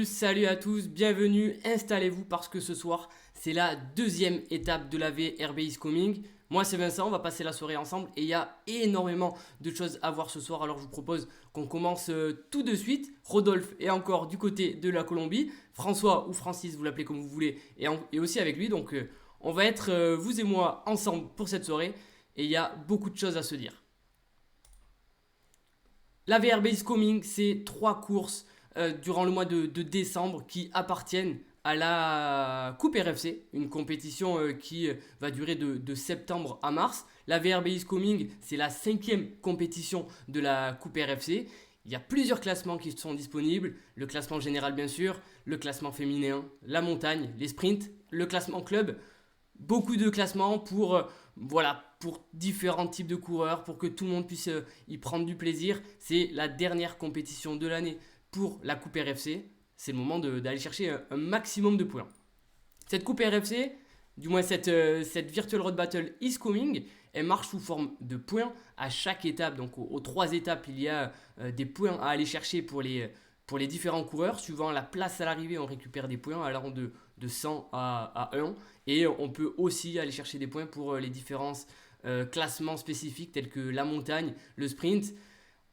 Salut à tous, bienvenue, installez-vous parce que ce soir, c'est la deuxième étape de la VRB is coming. Moi c'est Vincent, on va passer la soirée ensemble et il y a énormément de choses à voir ce soir. Alors je vous propose qu'on commence tout de suite. Rodolphe est encore du côté de la Colombie, François ou Francis, vous l'appelez comme vous voulez, et aussi avec lui. Donc on va être, vous et moi, ensemble pour cette soirée et il y a beaucoup de choses à se dire. La VRB is coming, c'est 3 courses durant le mois de décembre qui appartiennent à la Coupe RFC, une compétition qui va durer de septembre à mars. La VRB is coming, c'est la 5e compétition de la Coupe RFC. Il y a plusieurs classements qui sont disponibles, le classement général bien sûr, le classement féminin, la montagne, les sprints, le classement club. Beaucoup de classements pour différents types de coureurs, pour que tout le monde puisse y prendre du plaisir. C'est la dernière compétition de l'année pour la Coupe RFC. C'est le moment d'aller chercher un maximum de points. Cette Coupe RFC, du moins cette Virtual Road Battle is coming, elle marche sous forme de points à chaque étape. Donc aux 3 étapes, il y a des points à aller chercher pour les différents coureurs. Suivant la place à l'arrivée, on récupère des points allant de 100 à 1. Et on peut aussi aller chercher des points pour les différents classements spécifiques tels que la montagne, le sprint.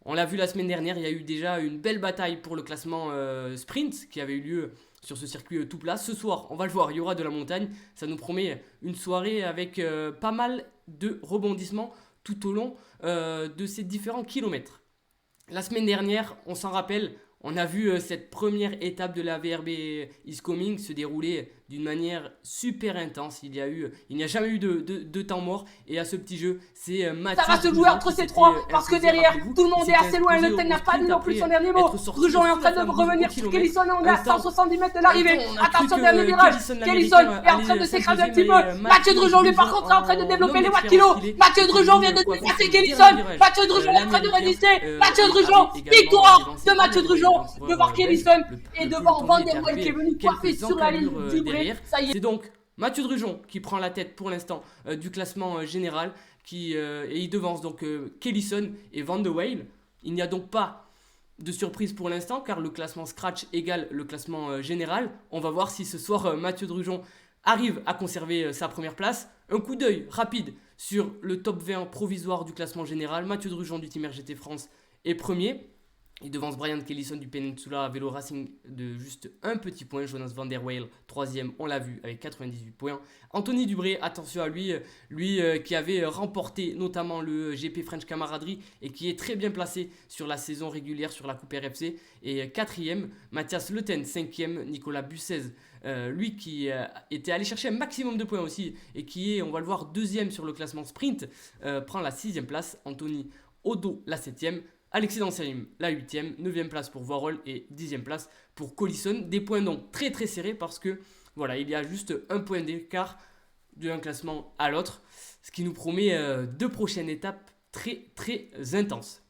On l'a vu la semaine dernière, il y a eu déjà une belle bataille pour le classement sprint qui avait eu lieu sur ce circuit tout plat. Ce soir, on va le voir, il y aura de la montagne. Ça nous promet une soirée avec pas mal de rebondissements tout au long de ces différents kilomètres. La semaine dernière, on s'en rappelle, on a vu cette première étape de la VRB is coming se dérouler d'une manière super intense. Il n'y a jamais eu de temps mort. Et à ce petit jeu, c'est Mathieu. Ça va se jouer entre ces trois parce que derrière, tout le monde est assez loin. Le Ten n'a pas dit non plus son dernier mot. Grugeon est en train de revenir sur Kellison et on est à 170 mètres de l'arrivée. Attention, dernier virage. Kellison est en train de s'écraser un petit peu. Mathieu Grugeon, lui, par contre, est en train de développer les watts kilos. Mathieu Grugeon vient de dépasser Kellison. Mathieu Grugeon est en train de résister. Mathieu Grugeon, victoire de Mathieu Grugeon devant Kellison et devant Van der Waal qui est venu coiffer sur la ligne du Bré. C'est donc Mathieu Drujon qui prend la tête pour l'instant du classement général et il devance donc Kellison et Van der Waal. Il n'y a donc pas de surprise pour l'instant car le classement scratch égale le classement général. On va voir si ce soir Mathieu Drujon arrive à conserver sa première place. Un coup d'œil rapide sur le top 20 provisoire du classement général. Mathieu Drujon du Team RGT France est premier. Il devance Brian Kellison du Peninsula Vélo Racing de juste un petit point. Jonas Van der Waal, 3e, on l'a vu, avec 98 points. Anthony Dubré, attention à lui, qui avait remporté notamment le GP French Camaraderie et qui est très bien placé sur la saison régulière sur la Coupe RFC. Et 4e, Mathias Leuten, 5e, Nicolas Bussez, lui qui était allé chercher un maximum de points aussi et qui est, on va le voir, 2e sur le classement sprint, prend la 6e place. Anthony Odo, la 7e. Alexis Danserim, la 8e, 9e place pour Voirol et 10e place pour Collison. Des points donc très très serrés parce que voilà, il y a juste un point d'écart d'un classement à l'autre, ce qui nous promet 2 prochaines étapes très très intenses.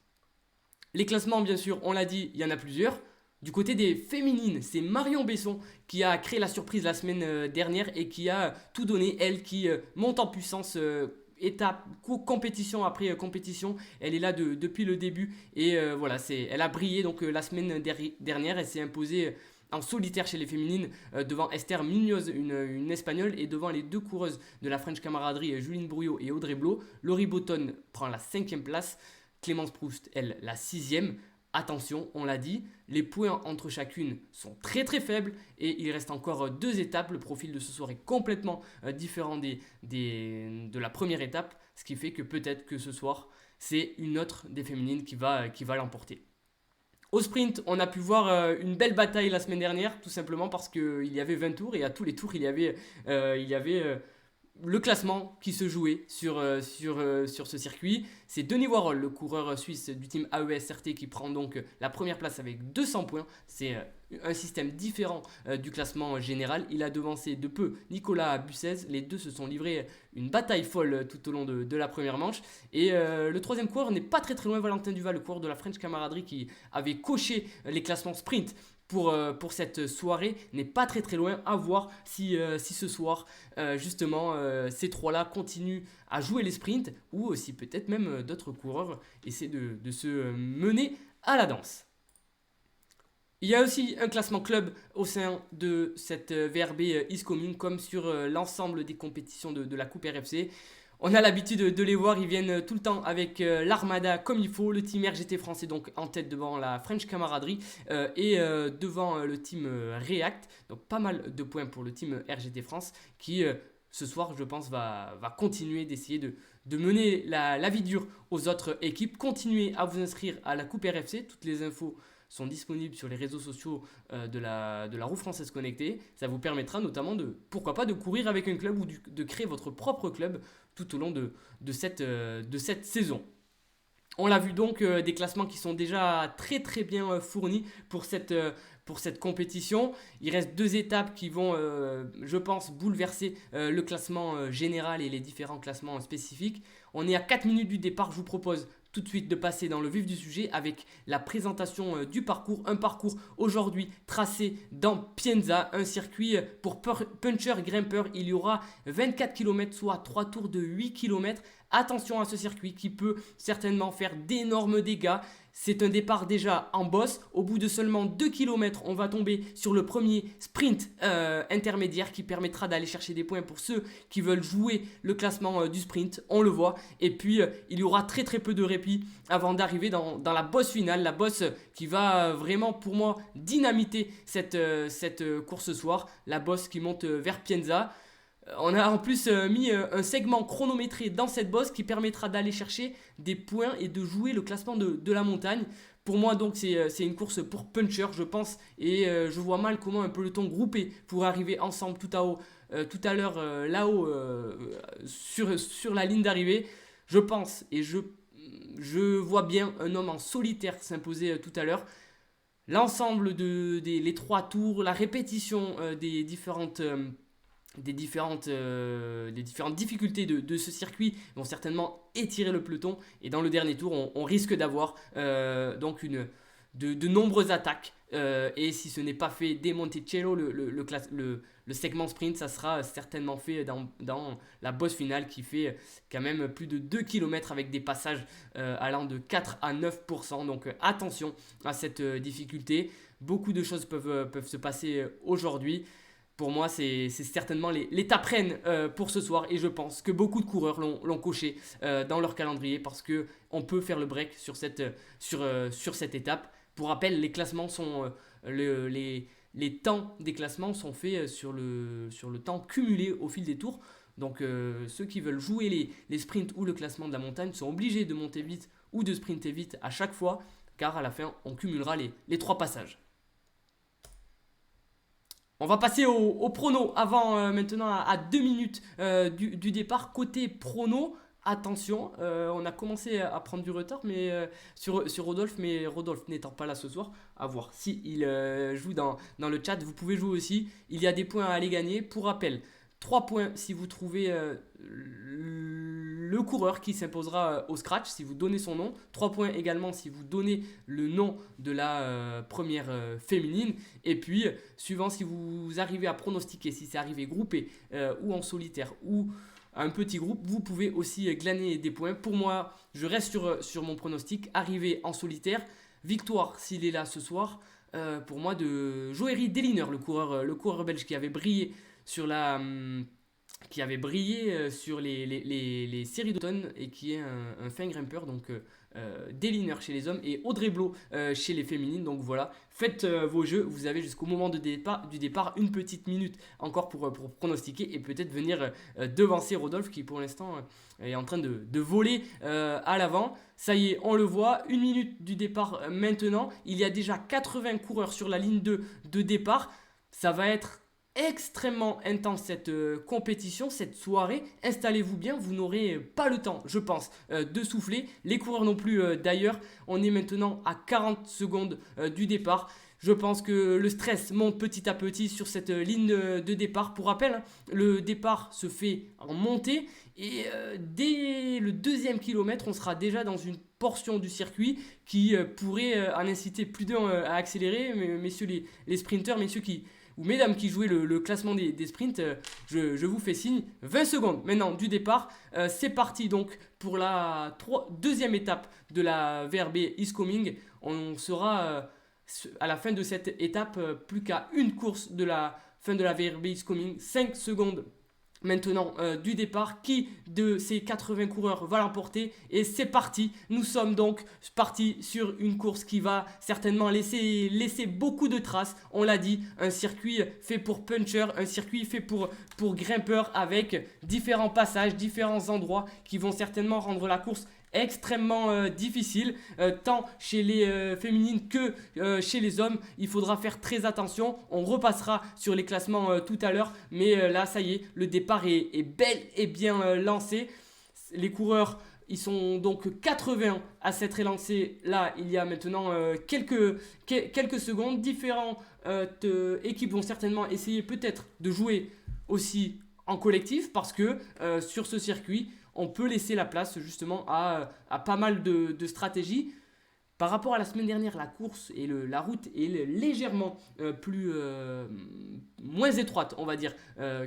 Les classements, bien sûr, on l'a dit, il y en a plusieurs. Du côté des féminines, c'est Marion Besson qui a créé la surprise la semaine dernière et qui a tout donné, elle qui monte en puissance étape, compétition après compétition, elle est là depuis le début et elle a brillé donc la semaine dernière, elle s'est imposée en solitaire chez les féminines devant Esther Munoz, une espagnole, et devant les 2 coureuses de la French Camaraderie, Juline Brouillot et Audrey Blo. Laurie Botton prend la 5e place, Clémence Proust, elle, la 6e. Attention, on l'a dit, les points entre chacune sont très très faibles et il reste encore 2 étapes. Le profil de ce soir est complètement différent de la première étape, ce qui fait que peut-être que ce soir, c'est une autre des féminines qui va l'emporter. Au sprint, on a pu voir une belle bataille la semaine dernière, tout simplement parce qu'il y avait 20 tours et à tous les tours, il y avait le classement qui se jouait sur ce circuit. C'est Denis Voirol, le coureur suisse du team AES-RT, qui prend donc la première place avec 200 points. C'est un système différent du classement général. Il a devancé de peu Nicolas Bussez. Les deux se sont livrés une bataille folle tout au long de la première manche. Et le 3e coureur n'est pas très très loin, Valentin Duval, le coureur de la French Camaraderie qui avait coché les classements sprint pour cette soirée, n'est pas très très loin. À voir si ce soir justement ces 3-là continuent à jouer les sprints ou si peut-être même d'autres coureurs essaient de se mener à la danse. Il y a aussi un classement club au sein de cette VRB Is Coming, comme sur l'ensemble des compétitions de la Coupe RFC. On a l'habitude de les voir, ils viennent tout le temps avec l'Armada comme il faut. Le team RGT France est donc en tête devant la French Camaraderie et devant le team React. Donc pas mal de points pour le team RGT France qui ce soir je pense va continuer d'essayer de mener la vie dure aux autres équipes. Continuez à vous inscrire à la Coupe RFC, toutes les infos sont disponibles sur les réseaux sociaux de la Roue Française Connectée. Ça vous permettra notamment pourquoi pas, de courir avec un club ou de créer votre propre club tout au long de cette saison. On l'a vu donc, des classements qui sont déjà très très bien fournis pour cette compétition. Il reste 2 étapes qui vont, je pense, bouleverser le classement général et les différents classements spécifiques. On est à 4 minutes du départ, je vous propose tout de suite de passer dans le vif du sujet avec la présentation du parcours. Un parcours aujourd'hui tracé dans Pienza, un circuit pour puncher grimpeur. Il y aura 24 km, soit 3 tours de 8 km. Attention à ce circuit qui peut certainement faire d'énormes dégâts. C'est un départ déjà en bosse. Au bout de seulement 2 km, on va tomber sur le premier sprint intermédiaire qui permettra d'aller chercher des points pour ceux qui veulent jouer le classement du sprint. On le voit. Et puis, il y aura très très peu de répit avant d'arriver dans la bosse finale. La bosse qui va vraiment, pour moi, dynamiter cette course ce soir. La bosse qui monte vers Pienza. On a en plus mis un segment chronométré dans cette bosse qui permettra d'aller chercher des points et de jouer le classement de la montagne. Pour moi donc c'est une course pour puncher je pense, et je vois mal comment un peloton groupé pourrait arriver ensemble tout à l'heure là-haut sur la ligne d'arrivée. Je pense et je vois bien un homme en solitaire s'imposer tout à l'heure. L'ensemble les 3 tours, la répétition des différentes difficultés de ce circuit vont certainement étirer le peloton, et dans le dernier tour on risque d'avoir donc de nombreuses attaques et si ce n'est pas fait dès Monticello, le segment sprint, ça sera certainement fait dans la bosse finale qui fait quand même plus de 2 km avec des passages allant de 4 à 9%. Donc attention à cette difficulté, beaucoup de choses peuvent se passer aujourd'hui. Pour moi, c'est certainement l'étape reine pour ce soir, et je pense que beaucoup de coureurs l'ont coché dans leur calendrier parce qu'on peut faire le break sur cette étape. Pour rappel, les classements sont les temps des classements sont faits sur le temps cumulé au fil des tours. Donc ceux qui veulent jouer les sprints ou le classement de la montagne sont obligés de monter vite ou de sprinter vite à chaque fois, car à la fin on cumulera les 3 passages. On va passer au prono avant maintenant à 2 minutes du départ. Côté prono, attention, on a commencé à prendre du retard sur Rodolphe, mais Rodolphe n'étant pas là ce soir, à voir s'il joue dans le chat. Vous pouvez jouer aussi, il y a des points à aller gagner. Pour rappel, 3 points si vous trouvez le coureur qui s'imposera au scratch, si vous donnez son nom. 3 points également si vous donnez le nom de la première féminine. Et puis, suivant si vous arrivez à pronostiquer, si c'est arrivé groupé ou en solitaire ou un petit groupe, vous pouvez aussi glaner des points. Pour moi, je reste sur mon pronostic. Arrivé en solitaire, victoire s'il est là ce soir. Pour moi, de Joeri Deliner, le coureur belge qui avait brillé sur les séries d'automne et qui est un fin grimpeur. Donc Deliner chez les hommes et Audrey Blo chez les féminines. Donc voilà, faites vos jeux, vous avez jusqu'au moment du départ une petite minute encore pour pronostiquer et peut-être venir devancer Rodolphe qui pour l'instant est en train de voler à l'avant. Ça y est, on le voit, 1 minute du départ maintenant, il y a déjà 80 coureurs sur la ligne de départ. Ça va être extrêmement intense cette compétition, cette soirée. Installez-vous bien, vous n'aurez pas le temps, je pense, de souffler. Les coureurs non plus d'ailleurs. On est maintenant à 40 secondes du départ. Je pense que le stress monte petit à petit sur cette ligne de départ. Pour rappel, hein, le départ se fait en montée et dès le 2e kilomètre, on sera déjà dans une portion du circuit qui pourrait en inciter plus d'un à accélérer. Messieurs les sprinteurs, ou mesdames qui jouaient le classement des sprints, je vous fais signe. 20 secondes maintenant du départ. C'est parti donc pour la 2e étape de la VRB Is Coming. On sera à la fin de cette étape, plus qu'à une course de la fin de la VRB is coming. 5 secondes maintenant du départ. Qui de ces 80 coureurs va l'emporter? Et c'est parti. Nous sommes donc partis sur une course qui va certainement laisser beaucoup de traces. On l'a dit, un circuit fait pour puncher, un circuit fait pour grimpeurs, avec différents passages, différents endroits qui vont certainement rendre la course extrêmement difficile, tant chez les féminines que chez les hommes. Il faudra faire très attention. On repassera sur les classements tout à l'heure, mais là ça y est, le départ est bel et bien lancé. Les coureurs, ils sont donc 80 à s'être élancés là il y a maintenant quelques secondes. Différentes équipes vont certainement essayer peut-être de jouer aussi en collectif, parce que sur ce circuit on peut laisser la place justement à pas mal de stratégies. Par rapport à la semaine dernière, la course et la route est légèrement moins étroite, on va dire,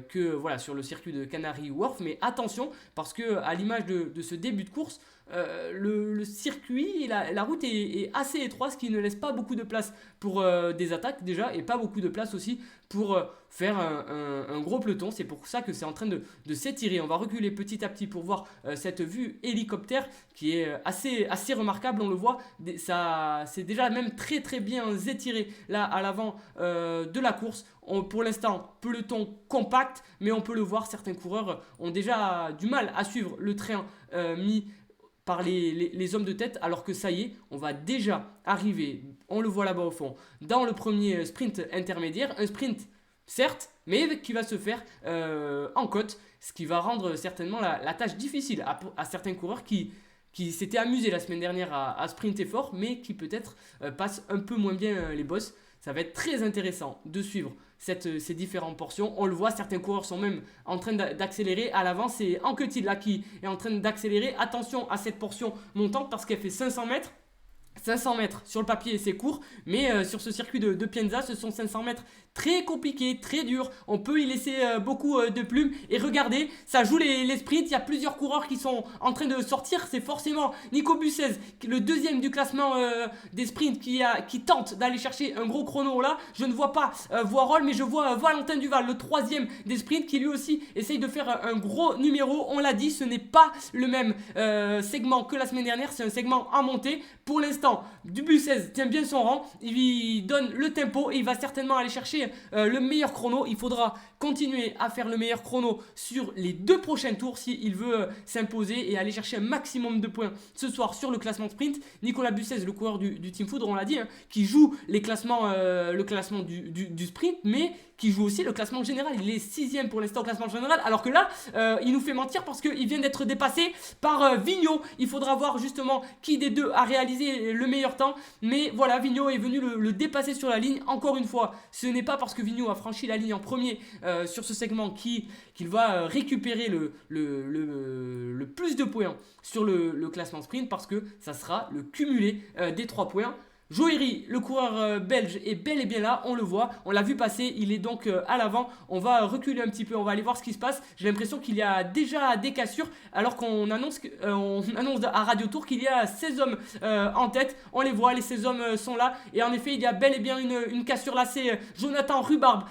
que voilà, sur le circuit de Canary Wharf. Mais attention, parce que à l'image de ce début de course, le circuit et la route est assez étroite, ce qui ne laisse pas beaucoup de place pour des attaques déjà, et pas beaucoup de place aussi pour faire un gros peloton. C'est pour ça que c'est en train de s'étirer. On va reculer petit à petit pour voir cette vue hélicoptère qui est assez remarquable. On le voit, c'est déjà même très très bien étiré là à l'avant de la course. Pour l'instant, peloton compact, mais on peut le voir, certains coureurs ont déjà du mal à suivre le train mis par les hommes de tête, alors que ça y est, on va déjà arriver, on le voit là-bas au fond, dans le premier sprint intermédiaire. Un sprint, certes, mais qui va se faire en côte, ce qui va rendre certainement la tâche difficile à certains coureurs qui s'étaient amusés la semaine dernière à sprinter fort, mais qui peut-être passent un peu moins bien les bosses. Ça va être très intéressant de suivre ces différentes portions. On le voit, certains coureurs sont même en train d'accélérer. À l'avant, c'est Anquetil là qui est en train d'accélérer. Attention à cette portion montante parce qu'elle fait 500 mètres. 500 mètres sur le papier c'est court, mais sur ce circuit de Pienza, ce sont 500 mètres très compliqués, très durs. On peut y laisser beaucoup de plumes. Et regardez, ça joue les sprints. Il y a plusieurs coureurs qui sont en train de sortir. C'est forcément Nico Bussez, le deuxième du classement des sprints, qui tente d'aller chercher un gros chrono là. Je ne vois pas Voirol, mais je vois Valentin Duval, le troisième des sprints, qui lui aussi essaye de faire un gros numéro. On l'a dit, ce n'est pas le même segment que la semaine dernière. C'est un segment en montée. Pour l'instant, Bussez tient bien son rang. Il lui donne le tempo et il va certainement aller chercher le meilleur chrono. Il faudra continuer à faire le meilleur chrono sur les 2 prochains tours s'il veut s'imposer et aller chercher un maximum de points ce soir sur le classement sprint. Nicolas Bussez, le coureur du Team Foudre, on l'a dit, hein, qui joue le classement du sprint, mais qui joue aussi le classement général. Il est 6ème pour l'instant au classement général, alors que là, il nous fait mentir parce qu'il vient d'être dépassé par Vigneault. Il faudra voir justement qui des deux a réalisé le meilleur temps. Mais voilà, Vigneault est venu le dépasser sur la ligne. Encore une fois, ce n'est pas parce que Vigneault a franchi la ligne en premier sur ce segment qu'il va récupérer le plus de points sur le classement sprint, parce que ça sera le cumulé des 3 points. Joëri, le coureur belge, est bel et bien là, on le voit, on l'a vu passer, il est donc à l'avant. On va reculer un petit peu, on va aller voir ce qui se passe. J'ai l'impression qu'il y a déjà des cassures, alors qu'on annonce à Radio Tour qu'il y a 16 hommes en tête. On les voit, les 16 hommes sont là, et en effet il y a bel et bien une cassure là. C'est Jonathan Rhubarbe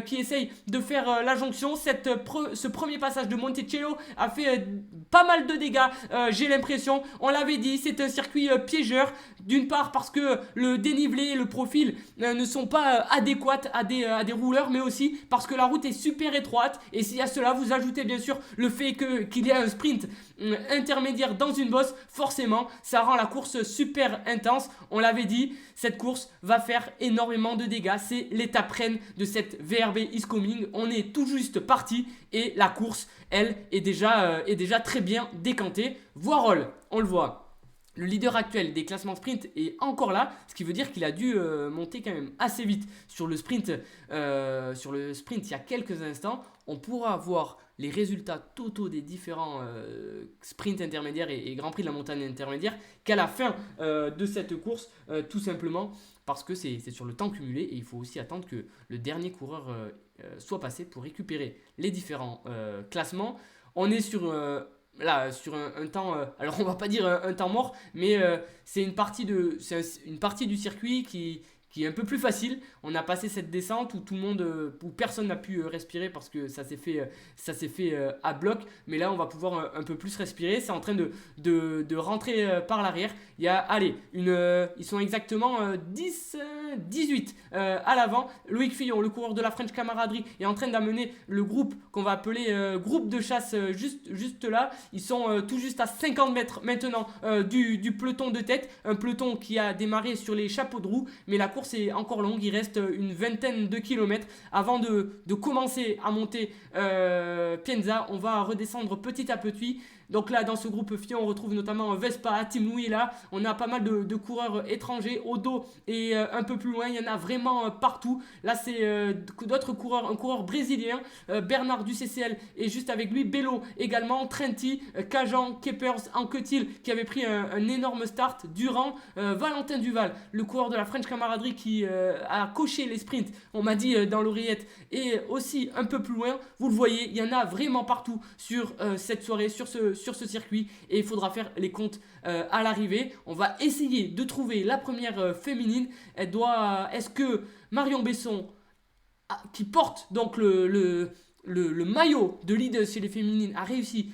qui essaye de faire la jonction. Ce premier passage de Monticello a fait pas mal de dégâts, j'ai l'impression. On l'avait dit, c'est un circuit piégeur, d'une part parce que le dénivelé et le profil ne sont pas adéquats à des rouleurs, mais aussi parce que la route est super étroite. Et si à cela vous ajoutez bien sûr le fait qu'il y a un sprint intermédiaire dans une bosse, forcément ça rend la course super intense. On l'avait dit, cette course va faire énormément de dégâts. C'est l'étape reine de cette VRB is coming. On est tout juste parti et la course, elle, est déjà très bien décantée. Voirol, on le voit, le leader actuel des classements sprint est encore là, ce qui veut dire qu'il a dû monter quand même assez vite sur le sprint il y a quelques instants. On pourra voir les résultats totaux des différents sprints intermédiaires et Grand Prix de la montagne intermédiaire qu'à la fin de cette course, tout simplement parce que c'est sur le temps cumulé, et il faut aussi attendre que le dernier coureur soit passé pour récupérer les différents classements. On est sur un temps, alors on va pas dire un temps mort, mais c'est une partie du circuit qui est un peu plus facile. On a passé cette descente où personne n'a pu respirer parce que ça s'est fait à bloc. Mais là, on va pouvoir un peu plus respirer. C'est en train de rentrer par l'arrière. Il y a, ils sont exactement 18 à l'avant. Loïc Fillon, le coureur de la French Camaraderie, est en train d'amener le groupe qu'on va appeler groupe de chasse juste là. Ils sont tout juste à 50 mètres maintenant du peloton de tête. Un peloton qui a démarré sur les chapeaux de roue. Mais la course est encore longue. Il reste une vingtaine de kilomètres avant de commencer à monter Pienza. On va redescendre petit à petit. Donc là, dans ce groupe Fillon, on retrouve notamment Vespa, Team Willa. On a pas mal de coureurs étrangers au dos et un peu plus loin. Il y en a vraiment partout. Là, c'est d'autres coureurs. Un coureur brésilien, Bernard du CCL, et juste avec lui, Bello également, Trenti, Cajan, Keppers, Anquetil, qui avait pris un énorme start. Durand, Valentin Duval, le coureur de la French Camaraderie qui a coché les sprints, on m'a dit dans l'oreillette, et aussi un peu plus loin. Vous le voyez, il y en a vraiment partout sur cette soirée, sur ce circuit, et il faudra faire les comptes à l'arrivée. On va essayer de trouver la première féminine. Est-ce que Marion Besson, qui porte donc le maillot de leader chez les féminines, a réussi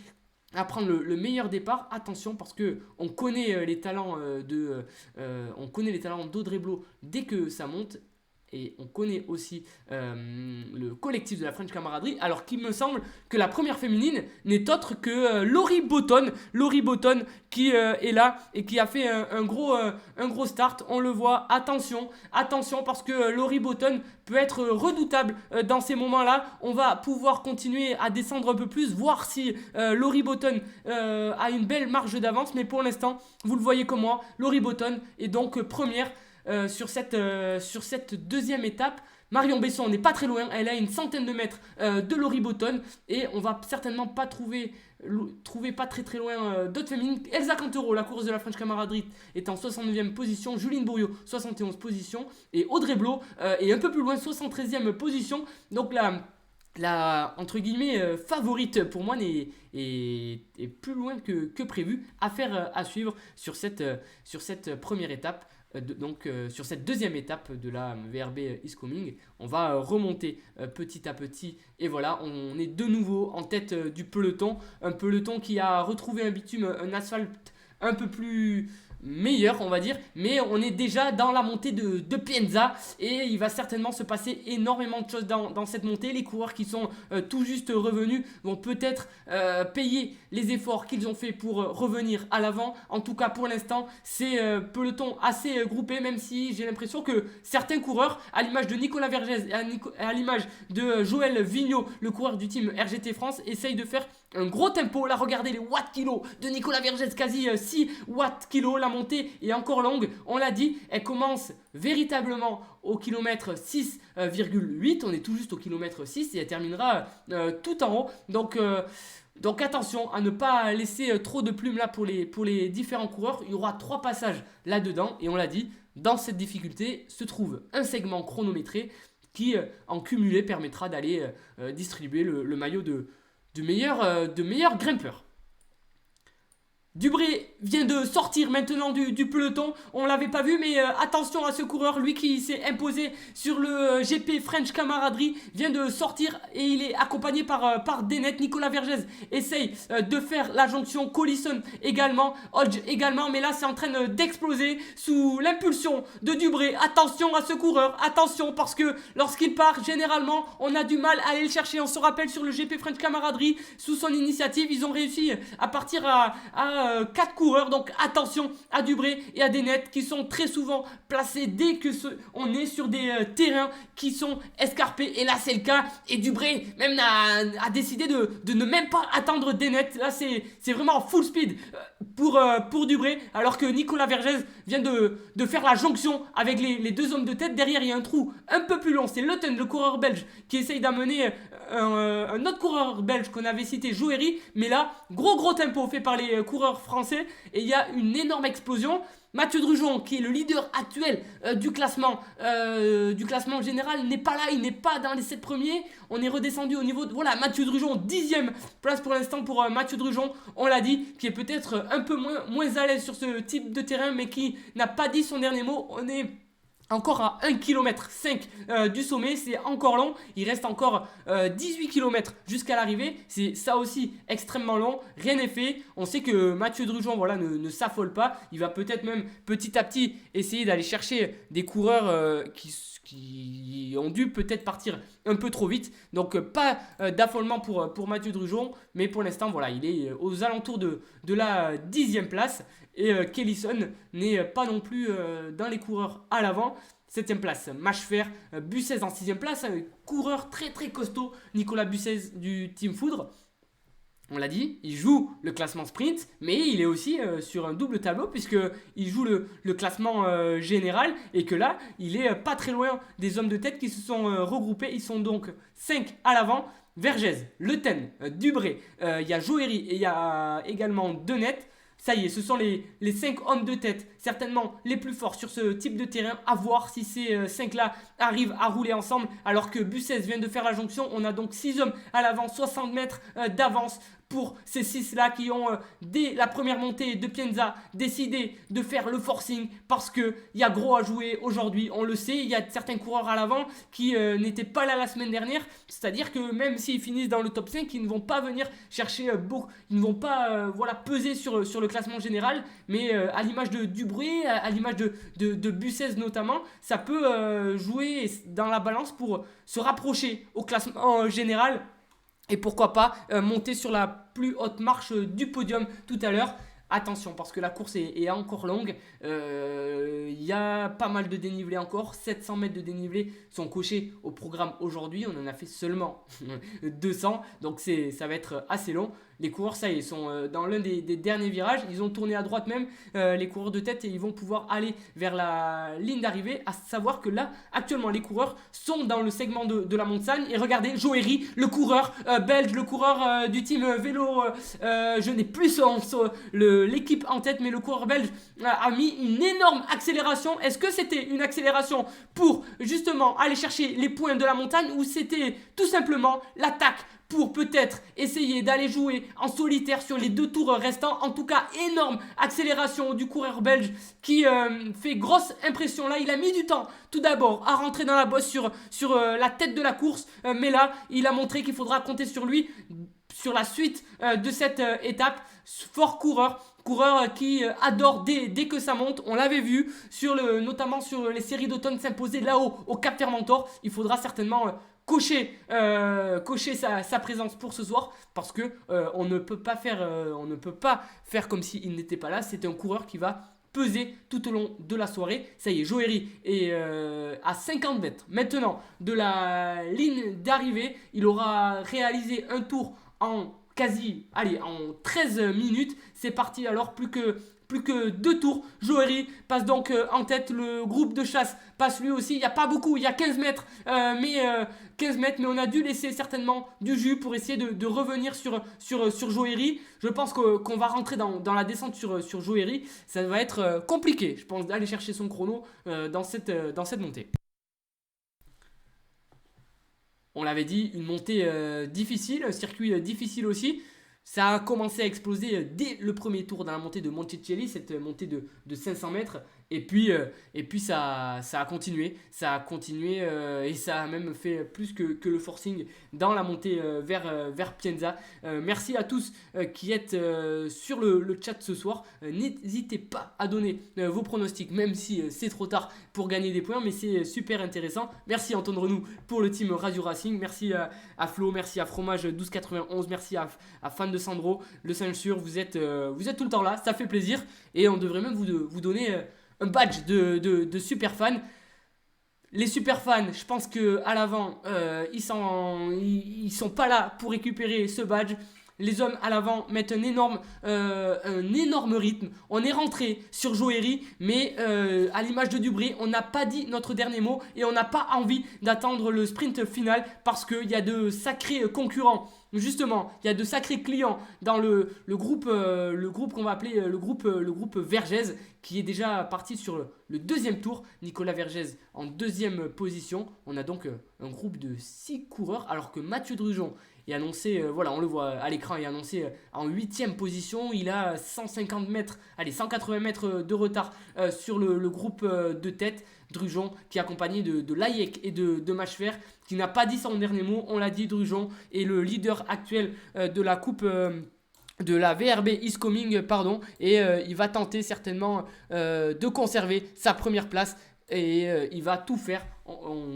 à prendre le meilleur départ? Attention, parce que on connaît les talents d'Audrey Blot dès que ça monte. Et on connaît aussi le collectif de la French Camaraderie. Alors qu'il me semble que la première féminine n'est autre que Laurie Botton. Laurie Botton qui est là et qui a fait un gros start. On le voit, attention parce que Laurie Botton peut être redoutable dans ces moments-là. On va pouvoir continuer à descendre un peu plus, voir si Laurie Botton a une belle marge d'avance. Mais pour l'instant, vous le voyez comme moi, Laurie Botton est donc première. Sur cette deuxième étape. Marion Besson n'est pas très loin, elle a une centaine de mètres de Laurie Botton, et on va certainement pas trouver pas très loin d'autres féminines. Elsa Cantero, la course de la French Camaraderie, est en 69e position, Juline Bourriot 71e position, et Audrey Blot est un peu plus loin, 73e position. Donc la entre guillemets favorite pour moi est plus loin que prévu. Affaire à suivre sur cette première étape. Sur cette deuxième étape de la VRB Is Coming, on va remonter petit à petit, et voilà, on est de nouveau en tête du peloton, un peloton qui a retrouvé un bitume, un asphalte un peu plus meilleur, on va dire, mais on est déjà dans la montée de Pienza, et il va certainement se passer énormément de choses dans cette montée. Les coureurs qui sont tout juste revenus vont peut-être payer les efforts qu'ils ont fait pour revenir à l'avant. En tout cas, pour l'instant, c'est peloton assez groupé, même si j'ai l'impression que certains coureurs, à l'image de Nicolas Vergès et à l'image de Joël Vigneault, le coureur du team RGT France, essayent de faire un gros tempo. Là, regardez les watts kilos de Nicolas Vergès, quasi 6 watts kilos. La montée est encore longue, on l'a dit, elle commence véritablement au kilomètre 6,8. On est tout juste au kilomètre 6 et elle terminera tout en haut. Donc attention à ne pas laisser trop de plumes là pour les différents coureurs. Il y aura 3 passages là-dedans, et on l'a dit, dans cette difficulté se trouve un segment chronométré qui, en cumulé, permettra d'aller distribuer le maillot de meilleur grimpeur. Dubré vient de sortir maintenant du peloton. On l'avait pas vu, mais attention à ce coureur, lui qui s'est imposé sur le GP French Camaraderie, vient de sortir et il est accompagné par Dennett. Nicolas Vergès essaye de faire la jonction, Collison également, Hodge également, mais là c'est en train d'exploser sous l'impulsion de Dubré. Attention à ce coureur, attention, parce que lorsqu'il part, généralement on a du mal à aller le chercher. On se rappelle sur le GP French Camaraderie, sous son initiative, ils ont réussi à partir à 4 coureurs. Donc attention à Dubré et à Dennett qui sont très souvent placés dès que on est sur des terrains qui sont escarpés, et là c'est le cas, et Dubré même a décidé de ne même pas attendre Dennett. Là c'est vraiment full speed pour Dubré, alors que Nicolas Vergès vient de faire la jonction avec les deux hommes de tête. Derrière il y a un trou un peu plus long, c'est Leuten, le coureur belge, qui essaye d'amener un autre coureur belge qu'on avait cité, Joëry, mais là gros tempo fait par les coureurs français, et il y a une énorme explosion. Mathieu Drujon, qui est le leader actuel du classement général, n'est pas là, il n'est pas dans les 7 premiers. On est redescendu au niveau de... Voilà, Mathieu Drujon, 10e place pour l'instant pour Mathieu Drujon, on l'a dit, qui est peut-être un peu moins à l'aise sur ce type de terrain, mais qui n'a pas dit son dernier mot. On est encore à 1,5 km du sommet, c'est encore long. Il reste encore 18 km jusqu'à l'arrivée. C'est ça aussi extrêmement long. Rien n'est fait. On sait que Mathieu Drugeon ne s'affole pas. Il va peut-être même petit à petit essayer d'aller chercher des coureurs qui ont dû peut-être partir un peu trop vite. Donc pas d'affolement pour Mathieu Drugeon. Mais pour l'instant, voilà, il est aux alentours de la 10e place. Et Kellison n'est pas non plus dans les coureurs à l'avant. 7ème place, Machfer. Bussez en 6ème place. Un coureur très très costaud, Nicolas Bussez du Team Foudre. On l'a dit, il joue le classement sprint, mais il est aussi sur un double tableau puisqu'il joue le classement général et que là, il est pas très loin des hommes de tête qui se sont regroupés. Ils sont donc 5 à l'avant. Vergès, Le Ten, Dubré, il y a Joëri et il y a également Denet. Ça y est, ce sont les 5 hommes de tête, certainement les plus forts sur ce type de terrain. À voir si ces 5-là arrivent à rouler ensemble. Alors que Bussez vient de faire la jonction, on a donc 6 hommes à l'avant, 60 mètres d'avance pour ces 6-là qui ont, dès la première montée de Pienza, décidé de faire le forcing parce qu'il y a gros à jouer aujourd'hui. On le sait, il y a certains coureurs à l'avant qui n'étaient pas là la semaine dernière. C'est-à-dire que même s'ils finissent dans le top 5, ils ne vont pas venir chercher beaucoup, ils ne vont pas peser sur le classement général. Mais à l'image de Dubré, à l'image de Bussez notamment, ça peut jouer dans la balance pour se rapprocher au classement général. Et pourquoi pas monter sur la plus haute marche du podium tout à l'heure. Attention parce que la course est encore longue. Il y a pas mal de dénivelé encore. 700 mètres de dénivelé sont cochés au programme aujourd'hui. On en a fait seulement 200. Donc ça va être assez long. Les coureurs, ça y est, sont dans l'un des derniers virages. Ils ont tourné à droite même, les coureurs de tête, et ils vont pouvoir aller vers la ligne d'arrivée. À savoir que là, actuellement, les coureurs sont dans le segment de la montagne. Et regardez, Joëri, le coureur belge, le coureur du team vélo, je n'ai plus l'équipe en tête, mais le coureur belge a mis une énorme accélération. Est-ce que c'était une accélération pour justement aller chercher les points de la montagne, ou c'était tout simplement l'attaque pour peut-être essayer d'aller jouer en solitaire sur les 2 tours restants? En tout cas, énorme accélération du coureur belge qui fait grosse impression. Là, il a mis du temps tout d'abord à rentrer dans la bosse sur la tête de la course, mais là, il a montré qu'il faudra compter sur lui sur la suite de cette étape. Fort coureur qui adore dès que ça monte. On l'avait vu notamment sur les séries d'automne s'imposer là-haut au Cap Fermentor. Il faudra certainement cocher sa présence pour ce soir parce que on ne peut pas faire comme s'il n'était pas là. C'est un coureur qui va peser tout au long de la soirée. Ça y est, Joëri est à 50 mètres maintenant de la ligne d'arrivée. Il aura réalisé un tour en 13 minutes. C'est parti alors, plus que 2 tours. Joëri passe donc en tête. Le groupe de chasse passe lui aussi. Il n'y a pas beaucoup, il y a 15 mètres. Mais on a dû laisser certainement du jus pour essayer de revenir sur Joëri. Je pense qu'on va rentrer dans la descente sur Joëri. Ça va être compliqué, je pense, d'aller chercher son chrono dans cette montée. On l'avait dit, une montée difficile, un circuit difficile aussi. Ça a commencé à exploser dès le premier tour dans la montée de Monticelli, cette montée de 500 mètres. Et puis ça a continué. Et ça a même fait plus que le forcing dans la montée vers Pienza. Merci à tous qui êtes sur le chat ce soir. N'hésitez pas à donner vos pronostics, même si c'est trop tard pour gagner des points, mais c'est super intéressant. Merci Antoine Renou pour le team Radio Racing. Merci à Flo, merci à Fromage 1291, merci à Fan de Sandro, le ceinture. Vous êtes tout le temps là, ça fait plaisir. Et on devrait même vous donner un badge de super fan. Les super fans, je pense qu'à l'avant, ils sont pas là pour récupérer ce badge. Les hommes à l'avant mettent un énorme rythme. On est rentré sur Joëri, mais à l'image de Dubré, on n'a pas dit notre dernier mot et on n'a pas envie d'attendre le sprint final parce qu'il y a de sacrés concurrents. Justement, il y a de sacrés clients dans le groupe qu'on va appeler le groupe Vergès, qui est déjà parti sur le deuxième tour. Nicolas Vergès en deuxième position. On a donc un groupe de 6 coureurs, alors que Mathieu Drugeon est annoncé, on le voit à l'écran, est annoncé en 8e position. Il a 180 mètres de retard sur le groupe de tête. Drujon, qui est accompagné de Layek et de Machfer, qui n'a pas dit son dernier mot. On l'a dit, Drujon est le leader actuel de la coupe de la VRB Is Coming, et il va tenter certainement de conserver sa première place, et il va tout faire,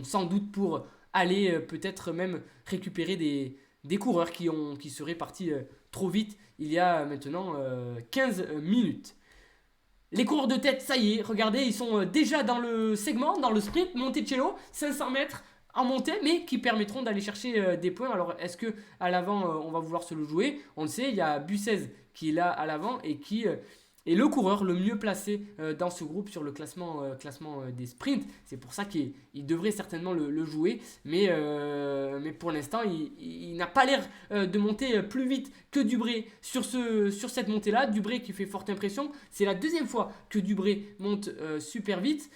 sans doute, pour aller peut-être même récupérer des coureurs qui seraient partis trop vite il y a maintenant 15 minutes. Les coureurs de tête, ça y est, regardez, ils sont déjà dans le segment, dans le sprint. Monticello, 500 mètres en montée, mais qui permettront d'aller chercher des points. Alors, est-ce qu'à l'avant, on va vouloir se le jouer? On le sait, il y a Bussez qui est là à l'avant et qui est le coureur le mieux placé dans ce groupe sur le classement des sprints. C'est pour ça qu'il devrait certainement le jouer. Mais pour l'instant, il n'a pas l'air de monter plus vite que Dubré sur cette montée-là. Dubré qui fait forte impression. C'est la deuxième fois que Dubré monte super vite.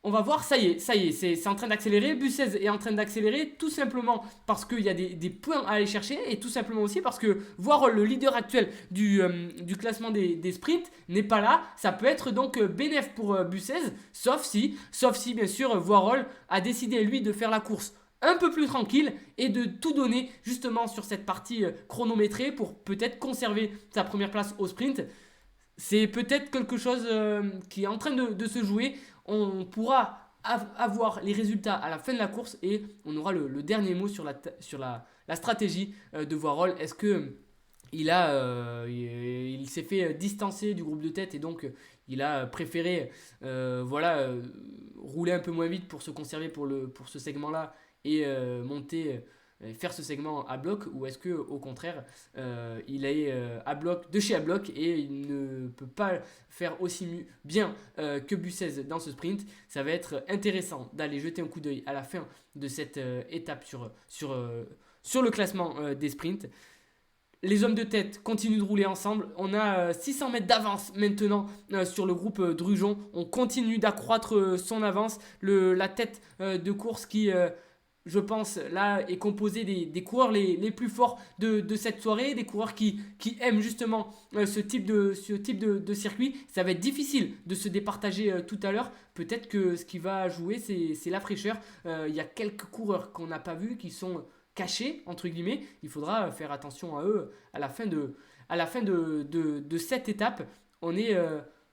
On va voir, ça y est, c'est en train d'accélérer. Bussez est en train d'accélérer tout simplement parce qu'il y a des points à aller chercher et tout simplement aussi parce que Voirol, le leader actuel du classement des sprints, n'est pas là. Ça peut être donc bénéf pour Bussez, sauf si bien sûr Voirol a décidé lui de faire la course un peu plus tranquille et de tout donner justement sur cette partie chronométrée pour peut-être conserver sa première place au sprint. C'est peut-être quelque chose qui est en train de se jouer. On pourra avoir les résultats à la fin de la course et on aura le dernier mot sur la stratégie de Voirol. Est-ce que il s'est fait distancer du groupe de tête et donc il a préféré rouler un peu moins vite pour se conserver pour ce segment-là et faire ce segment à bloc, ou est-ce que au contraire il est à bloc de chez à bloc et il ne peut pas faire aussi bien que Bussez dans ce sprint? Ça va être intéressant d'aller jeter un coup d'œil à la fin de cette étape sur le classement des sprints. Les hommes de tête continuent de rouler ensemble. On a 600 mètres d'avance maintenant sur le groupe Drujon. On continue d'accroître son avance. La tête de course qui je pense, là, est composé des coureurs les plus forts de cette soirée, des coureurs qui aiment justement ce type de circuit. Ça va être difficile de se départager tout à l'heure. Peut-être que ce qui va jouer, c'est la fraîcheur. Il y a quelques coureurs qu'on n'a pas vus qui sont cachés, entre guillemets. Il faudra faire attention à eux à la fin de cette étape. On est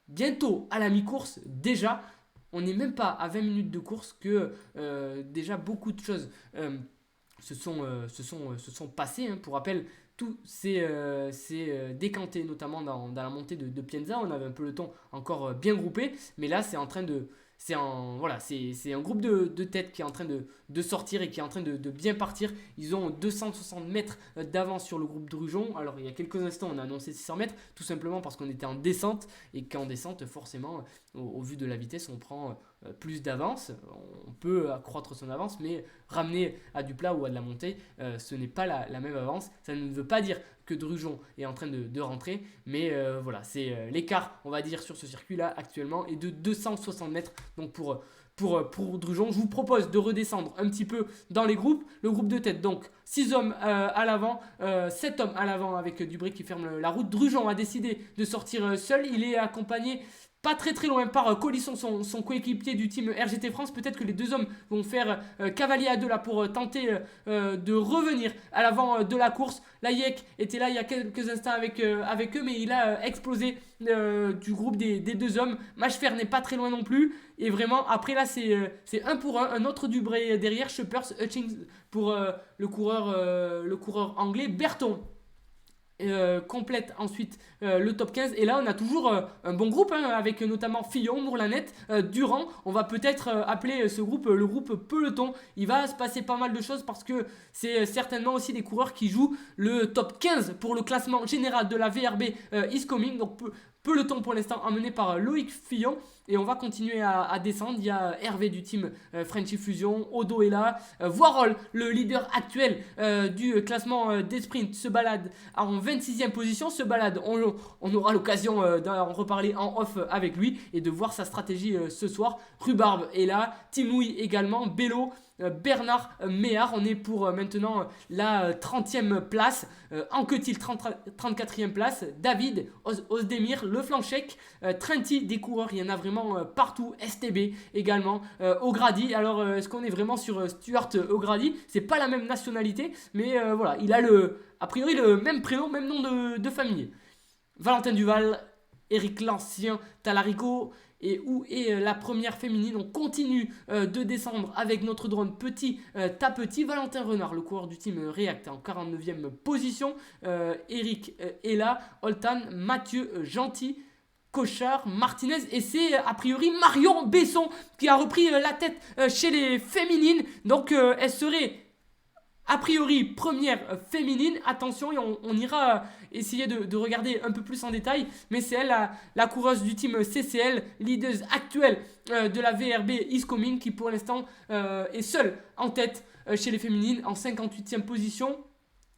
bientôt à la mi-course déjà. On n'est même pas à 20 minutes de course que déjà beaucoup de choses se sont passées. Pour rappel, tout s'est décanté, notamment dans la montée de Pienza. On avait un peloton encore bien groupé, mais là c'est en train de... C'est un groupe de tête qui est en train de sortir et qui est en train de bien partir. Ils ont 260 mètres d'avance sur le groupe Drujon. Alors il y a quelques instants on a annoncé 600 mètres, tout simplement parce qu'on était en descente et qu'en descente forcément au vu de la vitesse on prend plus d'avance. On peut accroître son avance, mais ramener à du plat ou à de la montée, ce n'est pas la même avance. Ça ne veut pas dire que Drujon est en train de rentrer, mais c'est l'écart, on va dire, sur ce circuit-là actuellement est de 260 mètres. Donc pour Drujon, je vous propose de redescendre un petit peu dans les groupes. Le groupe de tête, donc 6 hommes à l'avant, 7 hommes à l'avant avec Dubré qui ferme la route. Drujon a décidé de sortir seul. Il est accompagné pas très loin par Colisson, son coéquipier du team RGT France. Peut-être que les deux hommes vont faire cavalier à deux là pour tenter de revenir à l'avant de la course. Layek était là il y a quelques instants avec eux, mais il a explosé du groupe des deux hommes. Machfer n'est pas très loin non plus. Et vraiment, après là, c'est un pour un autre Dubré derrière. Schuppers, Hutchings pour le coureur anglais. Berton complète ensuite le top 15 et là on a toujours un bon groupe avec notamment Fillon, Mourlanette, Durand. On va peut-être appeler ce groupe le groupe peloton. Il va se passer pas mal de choses parce que c'est certainement aussi des coureurs qui jouent le top 15 pour le classement général de la VRB Is Coming. Donc peloton pour l'instant emmené par Loïc Fillon. Et on va continuer à descendre. Il y a Hervé du team Frenchy Fusion. Odo est là. Voirol, le leader actuel du classement des sprints, se balade en 26e position. Se balade, on aura l'occasion d'en reparler en off avec lui et de voir sa stratégie ce soir. Rhubarbe est là. Timouille également. Bello. Bernard Méhard. On est pour maintenant la 30e place. Anquetil 34e place. David Ozdemir, le Flanchek, Trenti, des coureurs, il y en a vraiment partout. STB également. O'Grady, alors est-ce qu'on est vraiment sur Stuart O'Grady? C'est pas la même nationalité, mais voilà, il a a priori le même prénom, même nom de famille. Valentin Duval, Eric Lancien, Talarico. Et où est la première féminine? On continue de descendre avec notre drone petit à petit. Valentin Renard, le coureur du team React, en 49e position. Eric est là. Oltan, Mathieu Gentil, Cochard, Martinez. Et c'est a priori Marion Besson qui a repris la tête chez les féminines. Donc elle serait a priori première féminine. Attention, et on ira essayer de regarder un peu plus en détail, mais c'est elle la coureuse du team CCL, leader actuelle de la VRB Is Coming, qui pour l'instant est seule en tête chez les féminines en 58e position.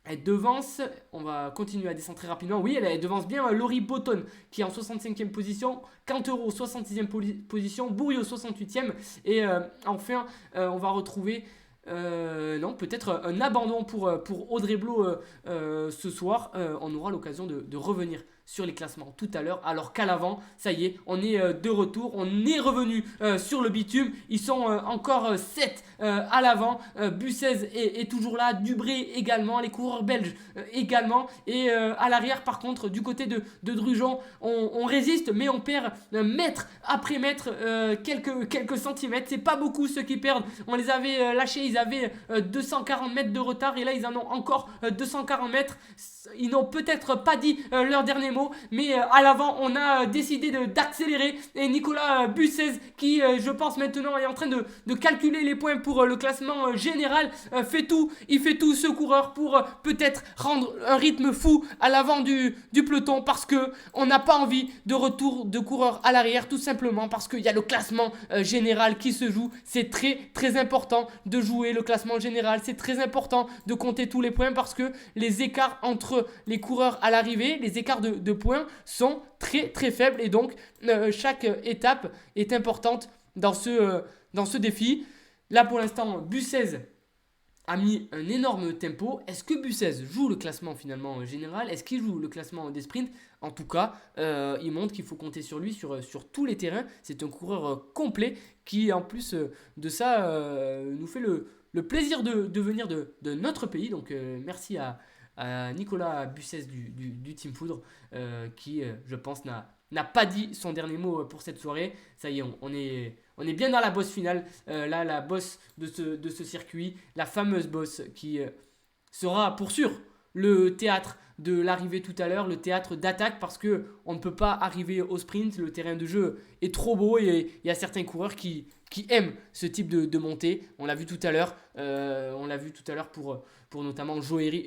Elle devance, on va continuer à descendre très rapidement. Oui, elle devance bien Laurie Botton qui est en 65e position, Cantero 66e position, Bourriot 68e. Et enfin, on va retrouver non, peut-être un abandon pour Audrey Blo ce soir. On aura l'occasion de revenir sur les classements tout à l'heure, alors qu'à l'avant, ça y est, on est de retour, on est revenu sur le bitume. Ils sont encore 7 à l'avant. Bussez est toujours là, Dubré également, les coureurs belges également, et à l'arrière par contre, du côté de Drujon, on résiste, mais on perd mètre après mètre, quelques centimètres. C'est pas beaucoup ceux qui perdent. On les avait lâchés, ils avaient 240 mètres de retard, et là ils en ont encore 240 mètres. Ils n'ont peut-être pas dit leur dernier mot, mais à l'avant on a décidé d'accélérer, et Nicolas Bussez qui je pense maintenant est en train de calculer les points pour le classement général, il fait tout ce coureur pour peut-être rendre un rythme fou à l'avant du peloton, parce que on n'a pas envie de retour de coureur à l'arrière, tout simplement parce qu'il y a le classement général qui se joue. C'est très très important de jouer le classement général, c'est très important de compter tous les points, parce que les écarts entre les coureurs à l'arrivée, les écarts de points sont très très faibles, et donc chaque étape est importante dans ce défi. Là pour l'instant, Bussez a mis un énorme tempo. Est-ce que Bussez joue le classement finalement général? Est-ce qu'il joue le classement des sprints? En tout cas, il montre qu'il faut compter sur lui sur tous les terrains. C'est un coureur complet qui, en plus de ça, nous fait le plaisir de venir de notre pays. Donc merci à Nicolas Bussez du Team Foudre, qui, je pense, n'a pas dit son dernier mot pour cette soirée. Ça y est, on est bien dans la bosse finale. Là, la bosse de ce circuit, la fameuse bosse qui sera pour sûr le théâtre de l'arrivée tout à l'heure, le théâtre d'attaque, parce que on ne peut pas arriver au sprint. Le terrain de jeu est trop beau, et il y a certains coureurs qui aiment ce type de montée. On l'a vu tout à l'heure. Pour notamment Joëri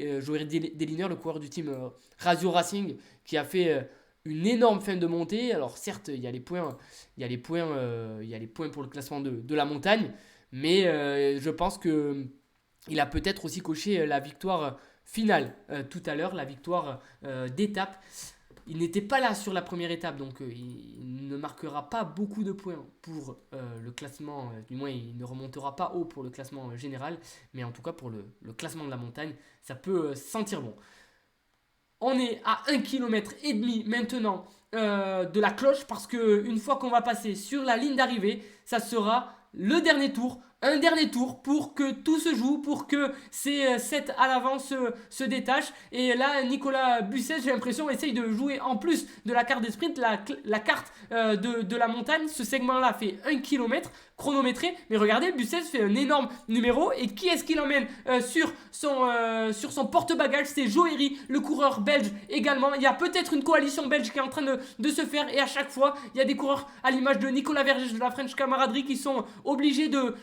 Deliner, le coureur du team Razio Racing, qui a fait une énorme fin de montée. Alors certes, il y a les points pour le classement de la montagne, mais je pense que il a peut-être aussi coché la victoire finale tout à l'heure, la victoire d'étape. Il n'était pas là sur la première étape, donc il ne marquera pas beaucoup de points pour le classement, du moins il ne remontera pas haut pour le classement général, mais en tout cas pour le classement de la montagne, ça peut sentir bon. On est à 1,5 km maintenant de la cloche, parce qu'une fois qu'on va passer sur la ligne d'arrivée, ça sera le dernier tour. Un dernier tour pour que tout se joue, pour que ces 7 à l'avant se détachent. Et là, Nicolas Bussez, j'ai l'impression, essaye de jouer en plus de la carte des sprints, la carte de la montagne. Ce segment-là fait 1 km chronométré. Mais regardez, Bussez fait un énorme numéro. Et qui est-ce qu'il emmène sur son porte-bagages? C'est Joëri, le coureur belge également. Il y a peut-être une coalition belge qui est en train de se faire. Et à chaque fois, il y a des coureurs à l'image de Nicolas Vergès de la French Camaraderie qui sont obligés de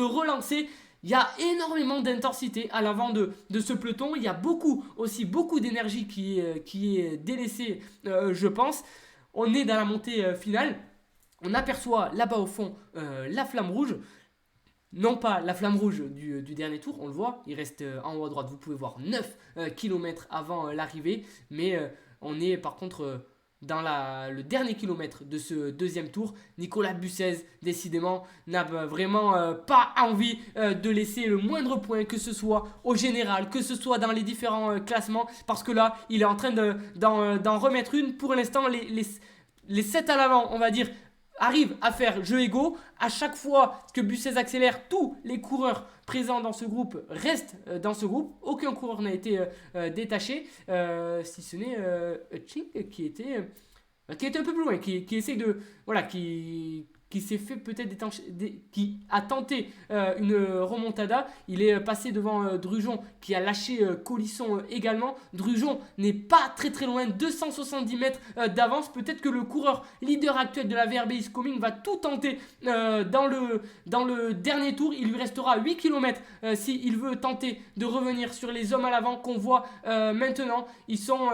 relancer. Il y a énormément d'intensité à l'avant de ce peloton. Il y a beaucoup d'énergie qui est délaissée, je pense. On est dans la montée finale. On aperçoit là-bas au fond la flamme rouge. Non pas la flamme rouge du dernier tour, on le voit. Il reste en haut à droite, vous pouvez voir 9 km avant l'arrivée. Mais on est par contre dans le dernier kilomètre de ce deuxième tour. Nicolas Bussez, décidément, n'a vraiment pas envie de laisser le moindre point, que ce soit au général, que ce soit dans les différents classements, parce que là, il est en train d'en remettre une. Pour l'instant, les 7 à l'avant, on va dire, arrivent à faire jeu égaux. À chaque fois que Bussez accélère, tous les coureurs présents dans ce groupe restent dans ce groupe. Aucun coureur n'a été détaché, si ce n'est Ching qui était un peu plus loin, qui essaie de... Voilà, qui s'est fait peut-être qui a tenté une remontada. Il est passé devant Drujon qui a lâché Colisson également. Drujon n'est pas très très loin, 270 mètres d'avance. Peut-être que le coureur leader actuel de la VRB Is Coming va tout tenter dans le dernier tour. Il lui restera 8 km s'il veut tenter de revenir sur les hommes à l'avant qu'on voit maintenant. Ils sont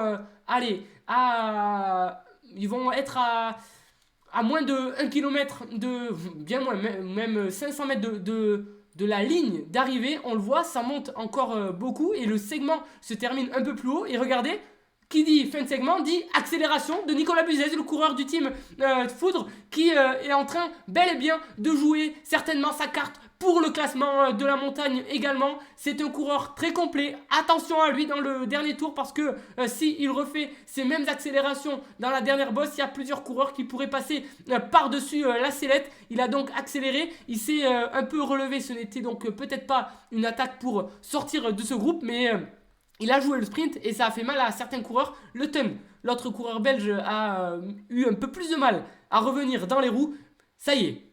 ils vont être à moins de 1 km, bien moins, même 500 mètres de la ligne d'arrivée. On le voit, ça monte encore beaucoup et le segment se termine un peu plus haut. Et regardez, qui dit fin de segment dit accélération de Nicolas Bussez, le coureur du team Foudre, qui est en train bel et bien de jouer certainement sa carte pour le classement de la montagne également. C'est un coureur très complet. Attention à lui dans le dernier tour, parce que s'il refait ces mêmes accélérations dans la dernière bosse, il y a plusieurs coureurs qui pourraient passer par-dessus la sellette. Il a donc accéléré, il s'est un peu relevé. Ce n'était donc peut-être pas une attaque pour sortir de ce groupe, mais il a joué le sprint et ça a fait mal à certains coureurs. Le Ton, l'autre coureur belge, a eu un peu plus de mal à revenir dans les roues. Ça y est,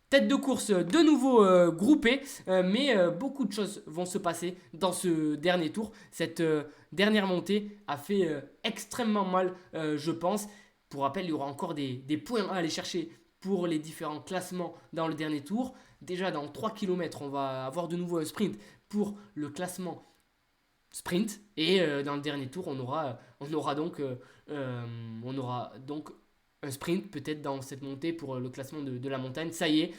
tête de course de nouveau groupée, mais beaucoup de choses vont se passer dans ce dernier tour. Cette dernière montée a fait extrêmement mal, je pense. Pour rappel, il y aura encore des points à aller chercher pour les différents classements dans le dernier tour. Déjà dans 3 km, on va avoir de nouveau un sprint pour le classement sprint. Et dans le dernier tour, on aura donc un sprint peut-être dans cette montée pour le classement de la montagne. Ça y est,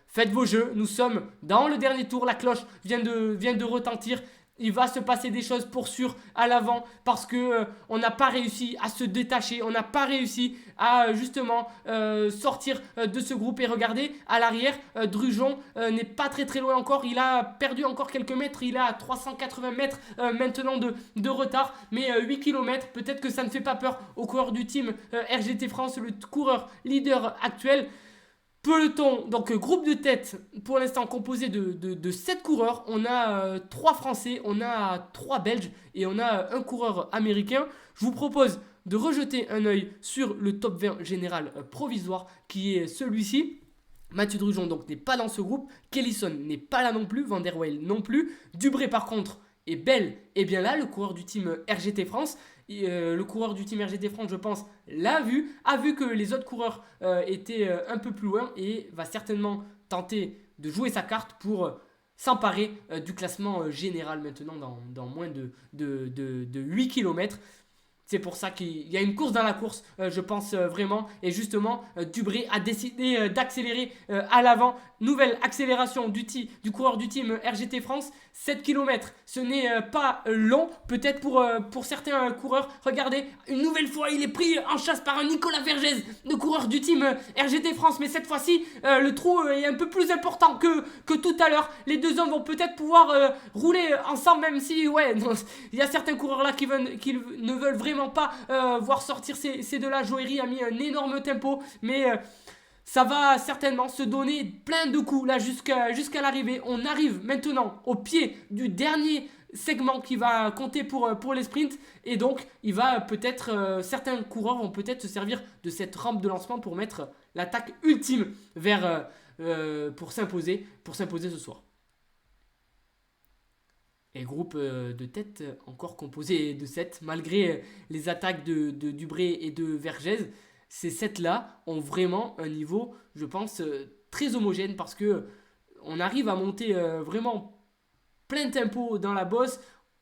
faites vos jeux, nous sommes dans le dernier tour, la cloche vient de retentir. Il va se passer des choses pour sûr à l'avant, parce que on n'a pas réussi à se détacher, on n'a pas réussi à justement sortir de ce groupe. Et regardez, à l'arrière, Drujon n'est pas très très loin encore, il a perdu encore quelques mètres, il a 380 mètres maintenant de retard, mais 8 km, peut-être que ça ne fait pas peur aux coureurs du team RGT France, le coureur leader actuel. Peloton, donc groupe de tête pour l'instant composé de 7 coureurs. On a 3 Français, on a 3 Belges et on a un coureur américain. Je vous propose de rejeter un œil sur le top 20 général provisoire qui est celui-ci. Mathieu Drujon donc n'est pas dans ce groupe, Kellison n'est pas là non plus, Van der Waal non plus. Dubré par contre est bien là, le coureur du team RGT France. Le coureur du team RGT France, je pense, a vu que les autres coureurs étaient un peu plus loin et va certainement tenter de jouer sa carte pour s'emparer du classement général maintenant dans moins de 8 km. C'est pour ça qu'il y a une course dans la course, je pense vraiment. Et justement, Dubré a décidé d'accélérer à l'avant. Nouvelle accélération du coureur du team RGT France. 7 km, ce n'est pas long, peut-être pour certains coureurs. Regardez, une nouvelle fois, il est pris en chasse par un Nicolas Vergès, le coureur du team RGT France. Mais cette fois-ci, le trou est un peu plus important que tout à l'heure. Les deux hommes vont peut-être pouvoir rouler ensemble, même si, il y a certains coureurs là qui ne veulent vraiment pas voir sortir ces deux-là. Joëri a mis un énorme tempo, mais ça va certainement se donner plein de coups là jusqu'à l'arrivée. On arrive maintenant au pied du dernier segment qui va compter pour les sprints, et donc il va peut-être certains coureurs vont peut-être se servir de cette rampe de lancement pour mettre l'attaque ultime pour s'imposer ce soir. Et groupe de tête encore composé de 7, malgré les attaques de Dubré et de Vergès. Ces 7-là ont vraiment un niveau, je pense, très homogène, parce que on arrive à monter vraiment plein tempo dans la bosse.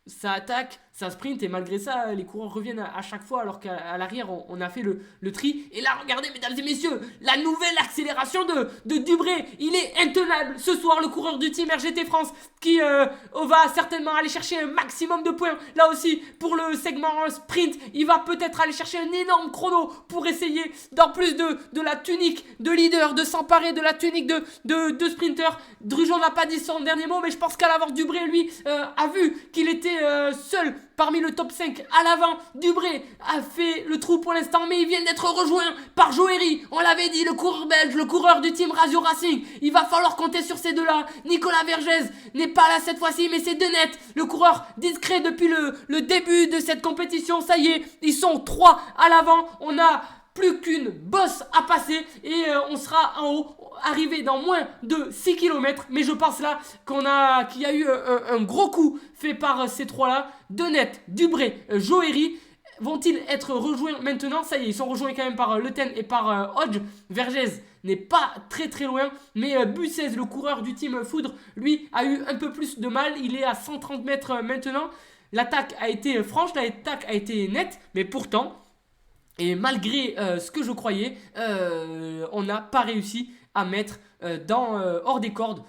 Ça attaque, ça sprint et malgré ça les coureurs reviennent à chaque fois alors qu'à l'arrière on a fait le tri. Et là regardez mesdames et messieurs, la nouvelle accélération de Dubré, il est intenable ce soir, le coureur du team RGT France qui va certainement aller chercher un maximum de points là aussi pour le segment sprint. Il va peut-être aller chercher un énorme chrono pour essayer dans plus de la tunique de leader, de s'emparer de la tunique de sprinter. Drujon n'a pas dit son dernier mot, mais je pense qu'à l'avant Dubré lui a vu qu'il était seul parmi le top 5 à l'avant. Dubré a fait le trou pour l'instant, mais il vient d'être rejoint par Joëri. On l'avait dit, le coureur belge, le coureur du team Razio Racing. Il va falloir compter sur ces deux-là. Nicolas Vergès n'est pas là cette fois-ci, mais c'est Denet, le coureur discret depuis le début de cette compétition. Ça y est, ils sont 3 à l'avant. On a plus qu'une bosse à passer et on sera en haut, arrivé dans moins de 6 km. Mais je pense là qu'il y a eu un gros coup fait par ces trois-là. Denet, Dubré, Joëri. Vont-ils être rejoints maintenant? Ça y est, ils sont rejoints quand même par Le Ten et par Hodge. Vergès n'est pas très très loin, mais Bussez, le coureur du team Foudre, lui a eu un peu plus de mal. Il est à 130 mètres maintenant. L'attaque a été franche, l'attaque a été nette, mais pourtant, et malgré ce que je croyais, on n'a pas réussi à mettre hors des cordes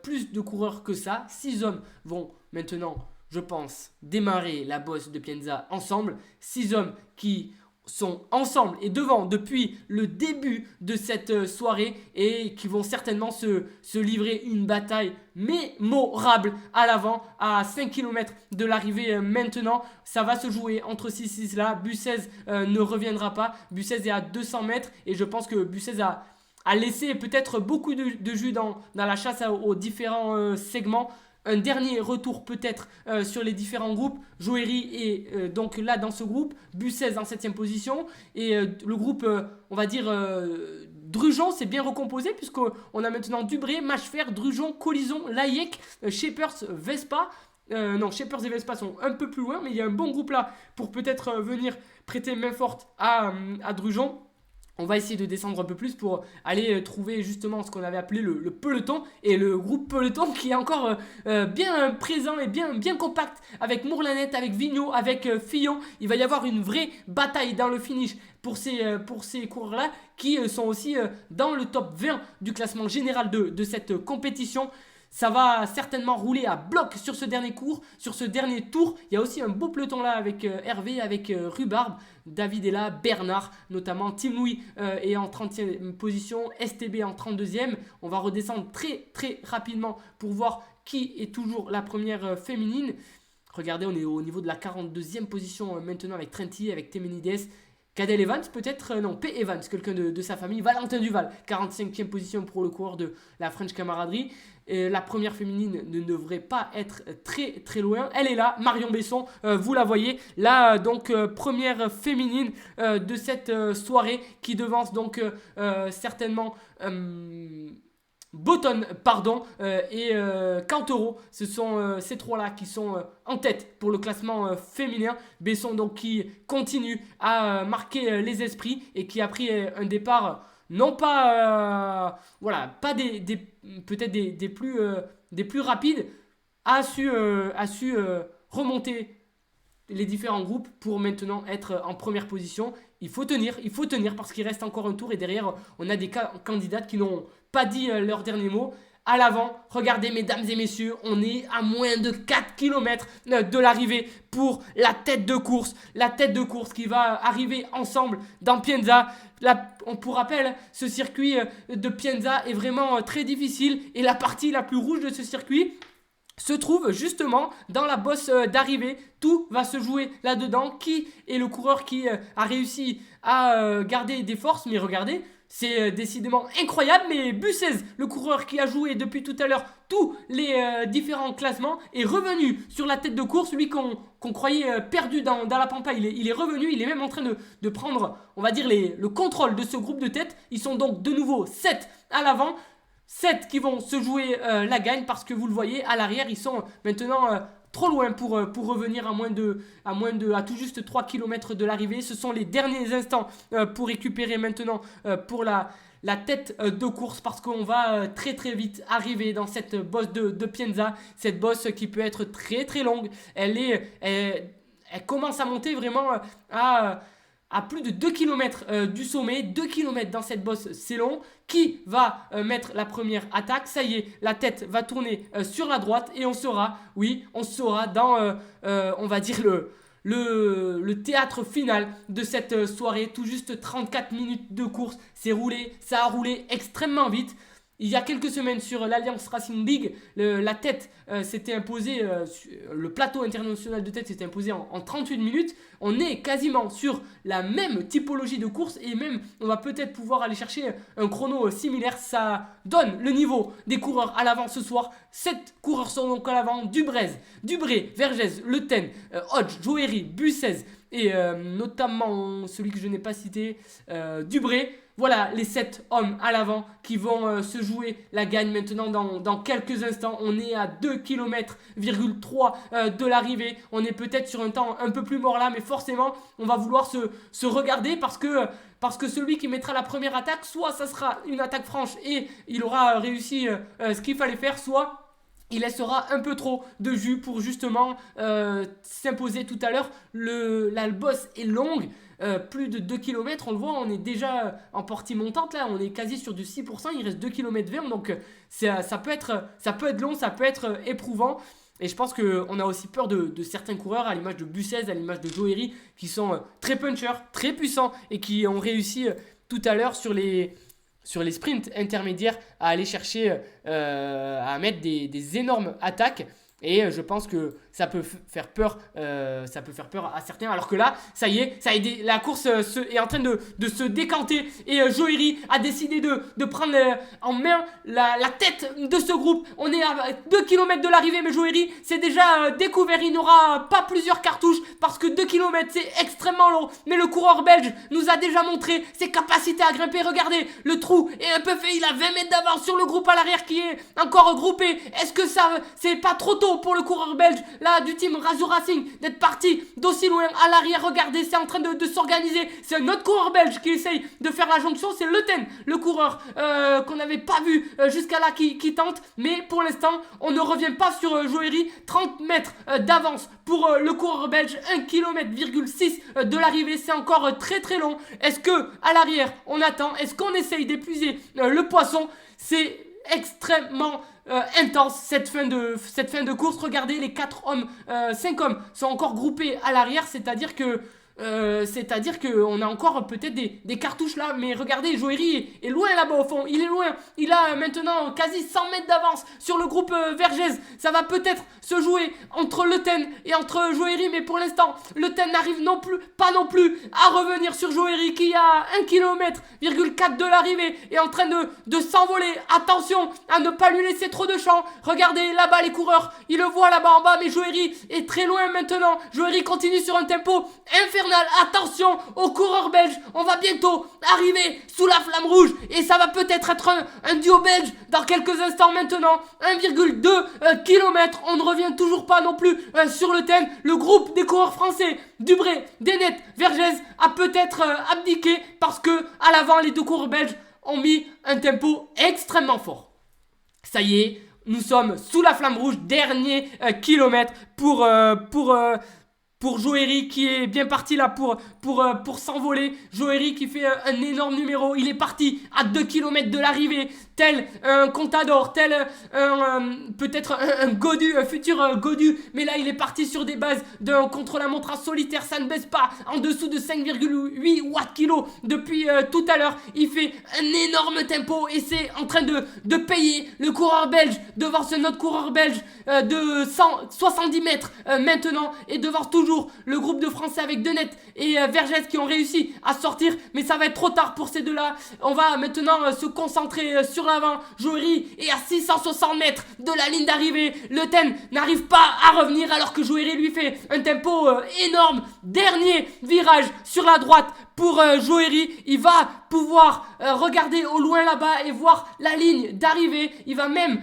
plus de coureurs que ça. 6 hommes vont maintenant, je pense, démarrer la bosse de Pienza ensemble. 6 hommes qui sont ensemble et devant depuis le début de cette soirée et qui vont certainement se livrer une bataille mémorable à l'avant, à 5 km de l'arrivée maintenant. Ça va se jouer entre 6 là. Bussez ne reviendra pas. Bussez est à 200 mètres et je pense que Bussez a laissé peut-être beaucoup de jus dans la chasse aux différents segments. Un dernier retour peut-être sur les différents groupes. Joëri est donc là dans ce groupe. Bussez en 7ème position. Et le groupe, on va dire, Drujon s'est bien recomposé puisqu'on a maintenant Dubré, Machefer, Drujon, Colison, Layek, Shepers, Vespa. Non, Shepers et Vespa sont un peu plus loin, mais il y a un bon groupe là pour peut-être venir prêter main forte à Drujon. On va essayer de descendre un peu plus pour aller trouver justement ce qu'on avait appelé le peloton. Et le groupe peloton qui est encore bien présent et bien compact avec Mourlanette, avec Vigneault, avec Fillon. Il va y avoir une vraie bataille dans le finish pour ces coureurs-là qui sont aussi dans le top 20 du classement général de cette compétition. Ça va certainement rouler à bloc sur ce dernier tour. Il y a aussi un beau peloton là avec Hervé, avec Rhubarbe, David est là, Bernard notamment, Tim Louis est en 30e position, STB en 32e. On va redescendre très très rapidement pour voir qui est toujours la première féminine. Regardez, on est au niveau de la 42e position maintenant avec Trenti, avec Temenides. Cadel Evans peut-être, non, P. Evans, quelqu'un de sa famille. Valentin Duval, 45e position pour le coureur de la French Camaraderie. La première féminine ne devrait pas être très très loin. Elle est là, Marion Besson, vous la voyez. Là, donc, première féminine de cette soirée qui devance donc certainement... Botton, et Cantero, ce sont ces trois-là qui sont en tête pour le classement féminin. Besson donc qui continue à marquer les esprits et qui a pris un départ non pas pas peut-être des plus rapides, a su remonter les différents groupes pour maintenant être en première position. Il faut tenir parce qu'il reste encore un tour et derrière on a des candidates qui n'ont pas dit leur dernier mot. À l'avant, regardez mesdames et messieurs, on est à moins de 4 km de l'arrivée pour la tête de course qui va arriver ensemble dans Pienza. Pour rappel, ce circuit de Pienza est vraiment très difficile et la partie la plus rouge de ce circuit se trouve justement dans la bosse d'arrivée. Tout va se jouer là-dedans. Qui est le coureur qui a réussi à garder des forces? Mais regardez, c'est décidément incroyable. Mais Bussez, le coureur qui a joué depuis tout à l'heure tous les différents classements, est revenu sur la tête de course. Lui qu'on croyait perdu dans la pampa, il est revenu. Il est même en train de prendre, on va dire, le contrôle de ce groupe de tête. Ils sont donc de nouveau 7 à l'avant. 7 qui vont se jouer la gagne parce que vous le voyez à l'arrière ils sont maintenant trop loin pour revenir à tout juste 3 km de l'arrivée. Ce sont les derniers instants pour récupérer maintenant pour la tête de course parce qu'on va très très vite arriver dans cette bosse de Pienza, cette bosse qui peut être très très longue. Elle est elle commence à monter vraiment à plus de 2 km du sommet. 2 km dans cette bosse, c'est long. Qui va mettre la première attaque? Ça y est, la tête va tourner sur la droite et on saura dans, on va dire, le théâtre final de cette soirée. Tout juste 34 minutes de course. Ça a roulé extrêmement vite. Il y a quelques semaines sur l'Alliance Racing League, la tête s'était imposée, le plateau international de tête s'était imposé en 38 minutes. On est quasiment sur la même typologie de course et même on va peut-être pouvoir aller chercher un chrono similaire. Ça donne le niveau des coureurs à l'avant ce soir. 7 coureurs sont donc à l'avant: Dubré, Vergès, Le Ten, Hodge, Joery, Bussez et notamment celui que je n'ai pas cité, Dubré. Voilà les 7 hommes à l'avant qui vont se jouer la gagne maintenant dans quelques instants. On est à 2,3 km de l'arrivée. On est peut-être sur un temps un peu plus mort là, mais forcément on va vouloir se regarder parce que celui qui mettra la première attaque, soit ça sera une attaque franche et il aura réussi ce qu'il fallait faire, soit il laissera un peu trop de jus pour justement s'imposer tout à l'heure. La bosse est longue. Plus de 2 km, on le voit, on est déjà en partie montante là, on est quasi sur du 6%, il reste 2 km 20, donc ça peut être long, ça peut être éprouvant. Et je pense qu'on a aussi peur de certains coureurs, à l'image de Bussez, à l'image de Joery, qui sont très punchers, très puissants et qui ont réussi tout à l'heure sur les sprints intermédiaires à aller chercher, à mettre des énormes attaques. Et je pense que ça peut faire peur à certains. Alors que là, ça y est, la course est en train de se décanter. Et Joery a décidé de prendre en main la tête de ce groupe. On est à 2 km de l'arrivée, mais Joery s'est déjà découvert. Il n'aura pas plusieurs cartouches parce que 2 km c'est extrêmement long. Mais le coureur belge nous a déjà montré ses capacités à grimper. Regardez, le trou est un peu fait. Il a 20 mètres d'avance sur le groupe à l'arrière qui est encore groupé. Est-ce que c'est pas trop tôt pour le coureur belge là du team Razor Racing d'être parti d'aussi loin à l'arrière? Regardez, c'est en train de s'organiser. C'est un autre coureur belge qui essaye de faire la jonction, c'est Le Ten, le coureur qu'on n'avait pas vu jusqu'à là qui tente. Mais pour l'instant on ne revient pas sur Joery. 30 mètres d'avance pour le coureur belge, 1,6 km de l'arrivée. C'est encore très très long. Est-ce que à l'arrière on attend? Est-ce qu'on essaye d'épuiser le poisson? C'est extrêmement intense cette fin de course. Regardez, les 5 hommes sont encore groupés à l'arrière, c'est-à-dire que on a encore peut-être des cartouches là, mais regardez, Joery est loin là-bas au fond, il est loin, il a maintenant quasi 100 mètres d'avance sur le groupe Vergès. Ça va peut-être se jouer entre Le Ten et entre Joery, mais pour l'instant Le Ten n'arrive pas non plus à revenir sur Joery qui a 1,4 km de l'arrivée est en train de s'envoler. Attention à ne pas lui laisser trop de champ. Regardez là-bas les coureurs, il le voit là-bas en bas, mais Joery est très loin maintenant. Joery continue sur un tempo infernal. Attention aux coureurs belges, on va bientôt arriver sous la flamme rouge et ça va peut-être être un duo belge dans quelques instants maintenant. 1,2 km, on ne revient toujours pas non plus sur Le Ten. Le groupe des coureurs français, Dubré, Denet, Vergès, a peut-être abdiqué parce que à l'avant les deux coureurs belges ont mis un tempo extrêmement fort. Ça y est, nous sommes sous la flamme rouge, dernier kilomètre pour Joery qui est bien parti là pour s'envoler. Joery qui fait un énorme numéro. Il est parti à 2 km de l'arrivée, tel un Contador, tel peut-être un Godu, un futur Godu. Mais là il est parti sur des bases d'un contre-la-montre à solitaire. Ça ne baisse pas en dessous de 5,8 watts-kilo depuis tout à l'heure. Il fait un énorme tempo et c'est en train de payer. Le coureur belge devance un autre coureur belge de 170 mètres maintenant et devance toujours le groupe de Français avec Denet et Vergès qui ont réussi à sortir, mais ça va être trop tard pour ces deux-là. On va maintenant se concentrer sur l'avant. Joery est à 660 mètres de la ligne d'arrivée. Le Ten n'arrive pas à revenir alors que Joery lui fait un tempo énorme. Dernier virage sur la droite pour Joeri. Il va pouvoir regarder au loin là-bas et voir la ligne d'arrivée. Il va même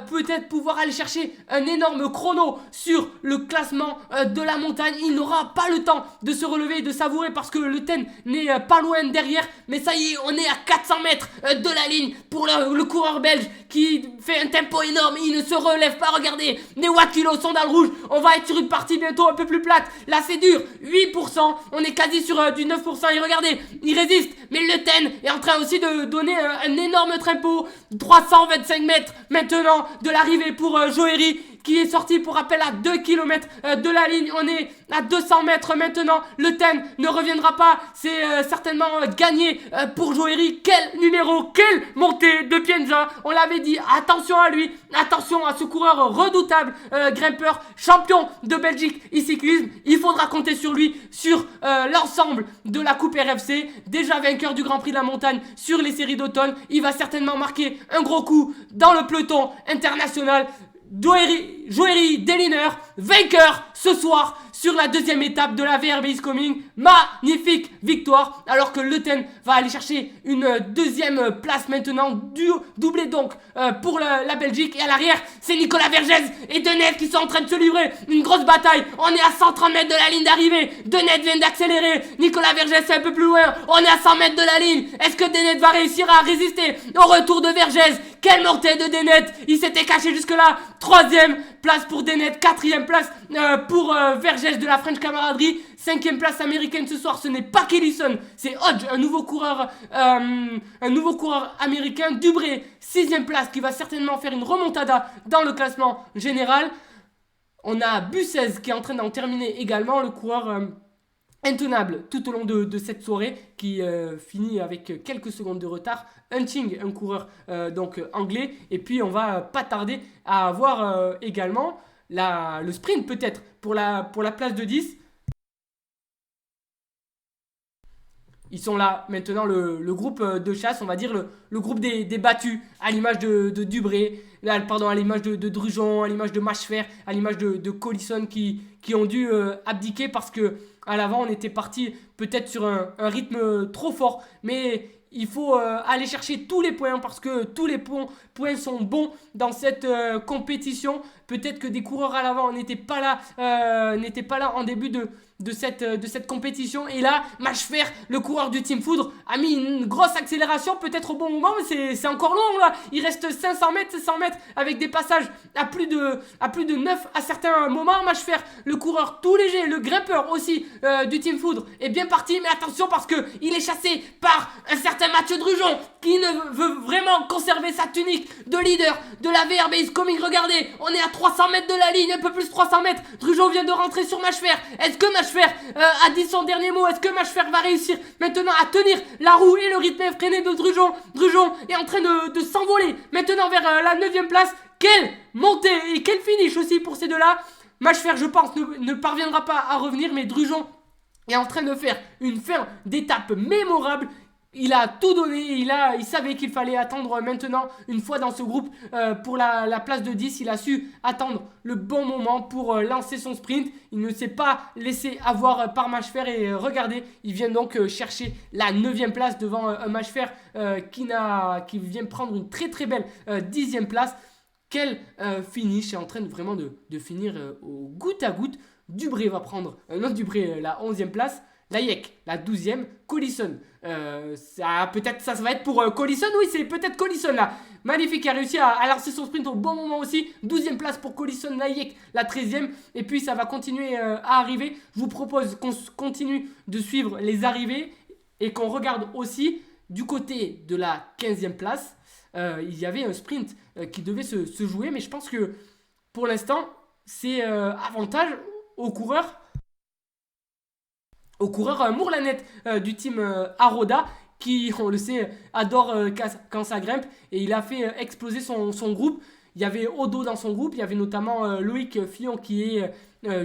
peut-être pouvoir aller chercher un énorme chrono sur le classement de la montagne. Il n'aura pas le temps de se relever et de savourer parce que Le Ten n'est pas loin derrière. Mais ça y est, on est à 400 mètres de la ligne pour le coureur belge qui fait un tempo énorme. Il ne se relève pas, regardez, les watts kilos sont dans le rouge. On va être sur une partie bientôt un peu plus plate. Là c'est dur, 8%, on est quasi sur du 9%. Et regardez, il résiste, mais Le Ten est en train aussi de donner un énorme tempo. 325 mètres maintenant de l'arrivée pour Joeri, qui est sorti pour rappel à 2 km de la ligne. On est à 200 mètres maintenant. Le Ten ne reviendra pas. C'est certainement gagné pour Joeri. Quel numéro, quelle montée de Pienza. On l'avait dit, attention à lui, attention à ce coureur redoutable, grimpeur, champion de Belgique e-cyclisme. Il faudra compter sur lui, sur l'ensemble de la Coupe RFC. Déjà vainqueur du Grand Prix de la Montagne sur les séries d'automne. Il va certainement marquer un gros coup dans le peloton international. Joeri Deliner, vainqueur ce soir sur la deuxième étape de la VRB is Coming. Magnifique victoire, alors que Le Ten va aller chercher une deuxième place maintenant, doublé donc pour la Belgique. Et à l'arrière, c'est Nicolas Vergès et Dennet qui sont en train de se livrer une grosse bataille. On est à 130 mètres de la ligne d'arrivée. Dennet vient d'accélérer, Nicolas Vergès est un peu plus loin. On est à 100 mètres de la ligne. Est-ce que Dennet va réussir à résister au retour de Vergès? Quelle montée de Dennet, il s'était caché jusque là. Troisième place pour Dennet, quatrième place pour Vergès de la French Camaraderie. Cinquième place américaine ce soir, ce n'est pas Kellison, c'est Hodge, un nouveau coureur américain. Dubré, sixième place, qui va certainement faire une remontada dans le classement général. On a Bussez qui est en train d'en terminer également, le coureur intenable tout au long de cette soirée, qui finit avec quelques secondes de retard. Hunting, un coureur donc anglais. Et puis on va pas tarder à avoir également le sprint peut-être pour la place de 10. Ils sont là maintenant, le groupe de chasse, on va dire le groupe des battus, à l'image de Dubré, à l'image de Drujon, à l'image de Machfer, à l'image de Collison qui ont dû abdiquer parce que à l'avant on était parti peut-être sur un rythme trop fort. Mais il faut aller chercher tous les points parce que tous les points sont bons dans cette compétition. Peut-être que des coureurs à l'avant n'étaient pas là en début de cette compétition. Et là, Machfer, le coureur du Team Foudre, a mis une grosse accélération, peut-être au bon moment, mais c'est encore long là. Il reste 500 mètres, 700 mètres avec des passages à plus de 9 à certains moments. Machfer, le coureur tout léger, le grimpeur aussi du Team Foudre, est bien parti. Mais attention parce qu'il est chassé par un certain Mathieu Drujon qui ne veut vraiment conserver sa tunique de leader de la VRB is Coming. Regardez, on est à 300 mètres de la ligne, un peu plus 300 mètres. Drujon vient de rentrer sur Machfer. Est-ce que Machfer a dit son dernier mot? Est-ce que Machfer va réussir maintenant à tenir la roue et le rythme effréné de Drujon? Drujon est en train de s'envoler maintenant vers la 9ème place. Quelle montée et quel finish aussi pour ces deux-là. Machfer, je pense, ne parviendra pas à revenir, mais Drujon est en train de faire une fin d'étape mémorable. Il a tout donné, il savait qu'il fallait attendre maintenant, une fois dans ce groupe, pour la place de 10. Il a su attendre le bon moment pour lancer son sprint. Il ne s'est pas laissé avoir par Machfer et regardez, il vient donc chercher la 9ème place devant un Machfer qui vient prendre une très très belle 10ème place. Quel finish, est en train vraiment de finir au goutte à goutte. Dubré va prendre, Dubré la 11ème place. Layek, la 12ème, Collison. Peut-être ça va être pour Collison. Oui, c'est peut-être Collison là. Magnifique, il a réussi à lancer son sprint au bon moment aussi. 12ème place pour Collison, Layek, la 13ème. Et puis ça va continuer à arriver. Je vous propose qu'on continue de suivre les arrivées et qu'on regarde aussi du côté de la 15ème place. Il y avait un sprint qui devait se jouer, mais je pense que pour l'instant, c'est avantage aux coureurs Mourlanet du team Aroda, qui, on le sait, adore quand ça grimpe. Et il a fait exploser son groupe. Il y avait Odo dans son groupe. Il y avait notamment Loïc Fillon qui est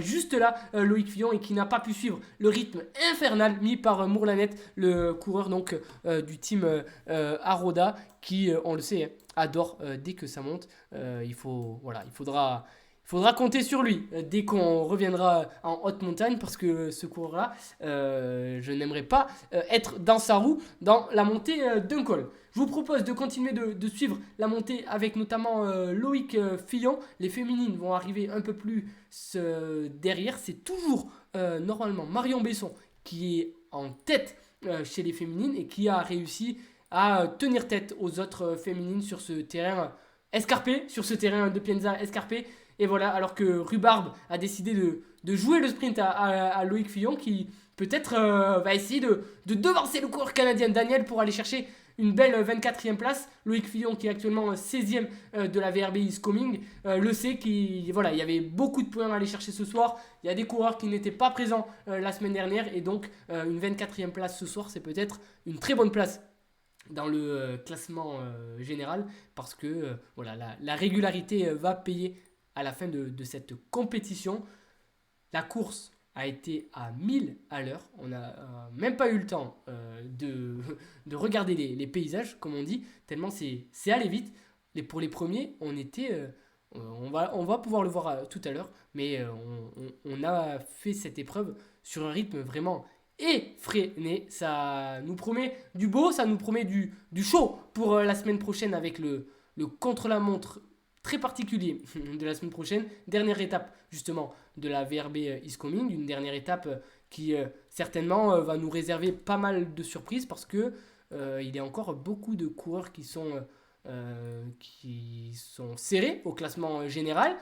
juste là. Loïc Fillon, et qui n'a pas pu suivre le rythme infernal mis par Mourlanet, le coureur donc du team Aroda, qui, on le sait, adore dès que ça monte. Il faudra faudra compter sur lui dès qu'on reviendra en haute montagne parce que ce coureur-là, je n'aimerais pas être dans sa roue dans la montée d'un col. Je vous propose de continuer de suivre la montée avec notamment Loïc Fillon. Les féminines vont arriver un peu plus derrière. C'est toujours normalement Marion Besson qui est en tête chez les féminines et qui a réussi à tenir tête aux autres féminines sur ce terrain escarpé, sur ce terrain de Pienza escarpé. Et voilà, alors que Rhubarbe a décidé de jouer le sprint à Loïc Fillon qui peut-être va essayer de devancer le coureur canadien Daniel pour aller chercher une belle 24e place. Loïc Fillon qui est actuellement 16e de la VRB Is Coming le sait qu'il voilà, il y avait beaucoup de points à aller chercher ce soir. Il y a des coureurs qui n'étaient pas présents la semaine dernière et donc une 24e place ce soir c'est peut-être une très bonne place dans le classement général parce que voilà, la régularité va payer à la fin de cette compétition. La course a été à 1000 à l'heure. On n'a même pas eu le temps de regarder les paysages, comme on dit, tellement c'est allé vite. Pour les premiers, on était... on va pouvoir le voir tout à l'heure, mais on a fait cette épreuve sur un rythme vraiment effréné. Ça nous promet du beau, ça nous promet du chaud pour la semaine prochaine avec le contre-la-montre très particulier de la semaine prochaine. Dernière étape justement de la VRB Is Coming, une dernière étape qui certainement va nous réserver pas mal de surprises parce que il y a encore beaucoup de coureurs qui sont serrés au classement général.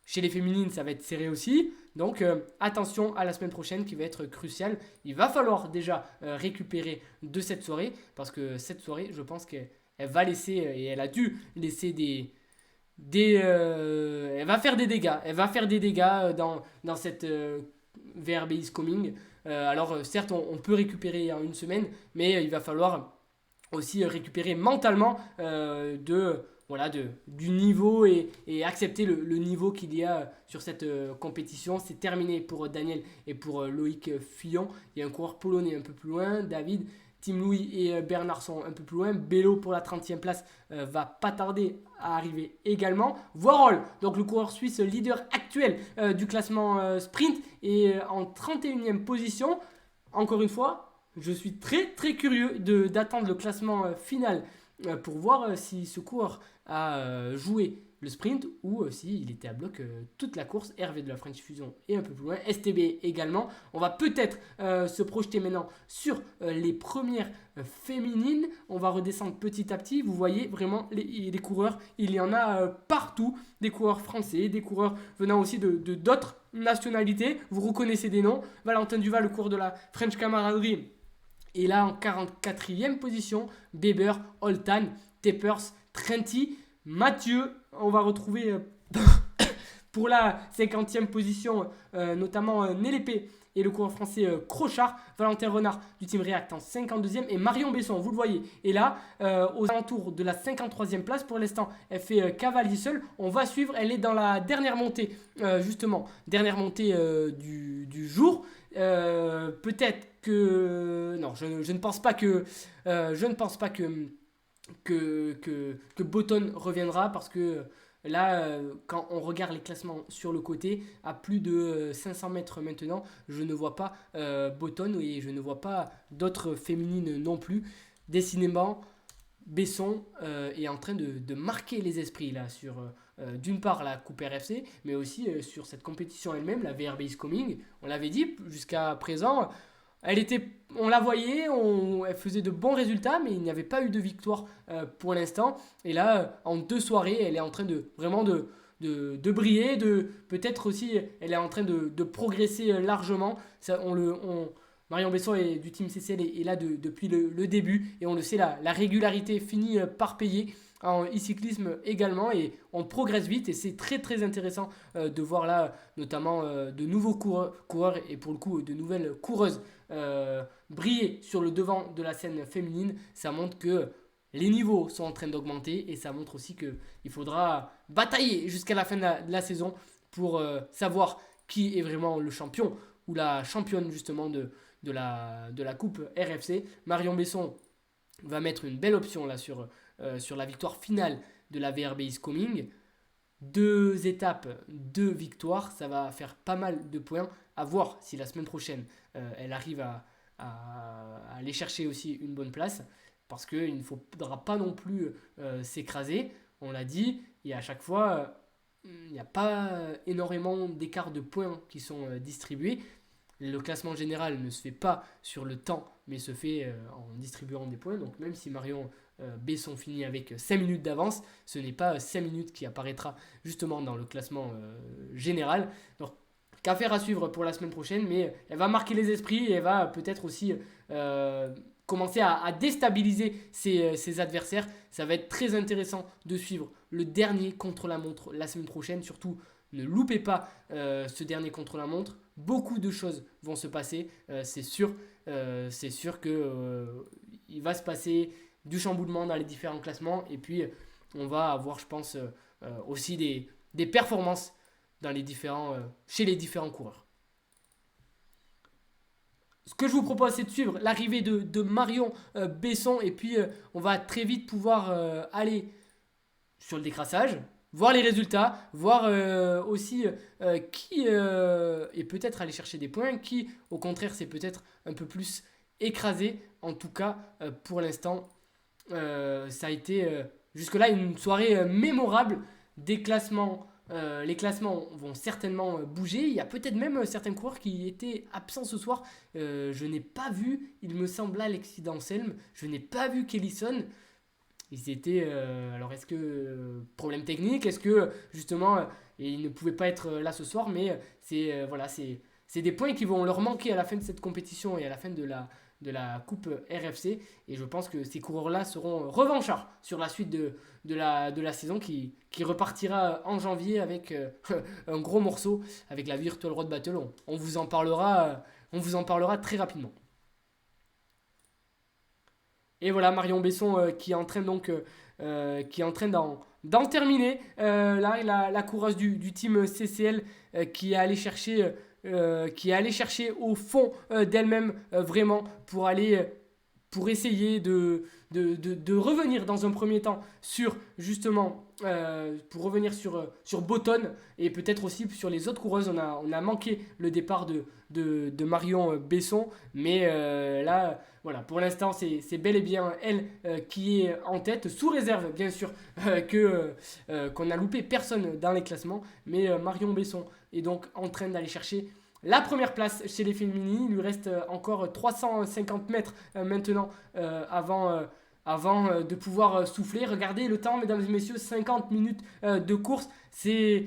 Chez les féminines, ça va être serré aussi. Donc attention à la semaine prochaine qui va être cruciale. Il va falloir déjà récupérer de cette soirée parce que cette soirée, je pense qu'elle va laisser et elle a dû laisser elle va faire des dégâts dans cette VRB Is Coming. Alors certes on peut récupérer en une semaine, mais il va falloir aussi récupérer mentalement du niveau et accepter le niveau qu'il y a sur cette compétition. C'est terminé pour Daniel et pour Loïc Fillon. Il y a un coureur polonais un peu plus loin, David. Tim Louis et Bernard sont un peu plus loin. Bello pour la 30e place va pas tarder à arriver également. Voirol, donc le coureur suisse leader actuel du classement sprint, est en 31e position. Encore une fois, je suis très très curieux d'attendre le classement final pour voir si ce coureur a joué le sprint ou s'il était à bloc toute la course. Hervé de la French Fusion est un peu plus loin, STB également. On va peut-être se projeter maintenant sur les premières féminines. On va redescendre petit à petit. Vous voyez vraiment les coureurs, il y en a partout. Des coureurs français, des coureurs venant aussi de d'autres nationalités. Vous reconnaissez des noms. Valentin Duval, le coureur de la French Camaraderie, est là en 44e position. Beber, Oltan, Tepers, Trenti, Mathieu, on va retrouver pour la 50e position notamment Nélépé et le coureur français Crochard, Valentin Renard du Team React en 52e et Marion Besson, vous le voyez. Et là, aux alentours de la 53e place, pour l'instant, elle fait cavalier seul. On va suivre, elle est dans la dernière montée, dernière montée du jour. Peut-être que... Non, je ne pense pas que... que Botton reviendra parce que là quand on regarde les classements sur le côté à plus de 500 mètres maintenant, je ne vois pas Botton et je ne vois pas d'autres féminines non plus. Décidément Besson est en train de marquer les esprits là sur d'une part la Coupe RFC mais aussi sur cette compétition elle-même, la VRB Is Coming. On l'avait dit jusqu'à présent, on la voyait, elle faisait de bons résultats, mais il n'y avait pas eu de victoire pour l'instant. Et là, en 2 soirées, elle est en train de briller, peut-être aussi, elle est en train de progresser largement. Marion Besson du Team CCL est là depuis le début, et on le sait, la régularité finit par payer. En e-cyclisme également et on progresse vite et c'est très très intéressant de voir là notamment de nouveaux coureurs et pour le coup de nouvelles coureuses briller sur le devant de la scène féminine. Ça montre que les niveaux sont en train d'augmenter et ça montre aussi qu'il faudra batailler jusqu'à la fin de la saison pour savoir qui est vraiment le champion ou la championne justement de la Coupe RFC. Marion Besson va mettre une belle option là sur la victoire finale de la VRB Is Coming. 2 étapes, 2 victoires, ça va faire pas mal de points. À voir si la semaine prochaine, elle arrive à aller chercher aussi une bonne place. Parce qu'il ne faudra pas non plus s'écraser. On l'a dit, et à chaque fois, il n'y a pas énormément d'écart de points qui sont distribués. Le classement général ne se fait pas sur le temps, mais se fait en distribuant des points. Donc même si Marion Besson finit avec 5 minutes d'avance, ce n'est pas 5 minutes qui apparaîtra justement dans le classement général. Donc qu'affaire à suivre pour la semaine prochaine, mais elle va marquer les esprits et elle va peut-être aussi commencer à déstabiliser ses adversaires. Ça va être très intéressant de suivre le dernier contre-la-montre la semaine prochaine. Surtout, ne loupez pas ce dernier contre-la-montre. Beaucoup de choses vont se passer, c'est sûr. C'est sûr qu'il va se passer du chamboulement dans les différents classements. Et puis, on va avoir, je pense, aussi des performances dans chez les différents coureurs. Ce que je vous propose, c'est de suivre l'arrivée de Marion Besson. Et puis, on va très vite pouvoir aller sur le décrassage, voir les résultats, voir aussi qui et peut-être aller chercher des points, qui au contraire c'est peut-être un peu plus écrasé. En tout cas, pour l'instant, ça a été jusque-là une soirée mémorable. Des classements, les classements vont certainement bouger. Il y a peut-être même certains coureurs qui étaient absents ce soir. Je n'ai pas vu, il me semble, Alexis Danselme. Je n'ai pas vu Kellison. Ils étaient. Alors, est-ce que. Problème technique? Est-ce que, justement, ils ne pouvaient pas être là ce soir? Mais c'est des points qui vont leur manquer à la fin de cette compétition et à la fin de la Coupe RFC. Et je pense que ces coureurs-là seront revanchards sur la suite de la saison qui repartira en janvier avec un gros morceau, avec la Virtual Road Battle. On vous en parlera très rapidement. Et voilà, Marion Besson qui est en train d'en terminer. Là, la coureuse du team CCL qui est allée chercher au fond d'elle-même vraiment pour essayer de revenir dans un premier temps sur justement pour revenir sur Botton et peut-être aussi sur les autres coureuses. On a manqué le départ de Marion Besson, mais là voilà, pour l'instant c'est bel et bien elle qui est en tête, sous réserve bien sûr qu'on n'a loupé personne dans les classements, mais Marion Besson est donc en train d'aller chercher la première place chez les féminines. Il lui reste encore 350 mètres maintenant avant de pouvoir souffler. Regardez le temps, mesdames et messieurs, 50 minutes de course. C'est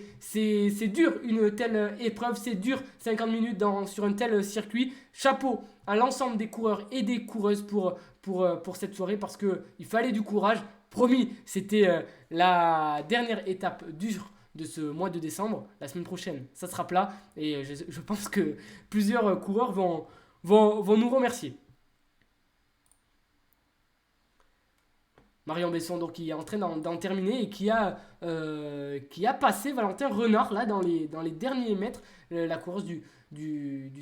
dur une telle épreuve, c'est dur 50 minutes sur un tel circuit. Chapeau à l'ensemble des coureurs et des coureuses pour cette soirée, parce qu'il fallait du courage. Promis, c'était la dernière étape dure de ce mois de décembre. La semaine prochaine, ça sera plat. Et je pense que plusieurs coureurs vont nous remercier. Marion Besson, donc, qui est en train d'en terminer et qui a passé Valentin Renard là, dans les derniers mètres. La coureuse du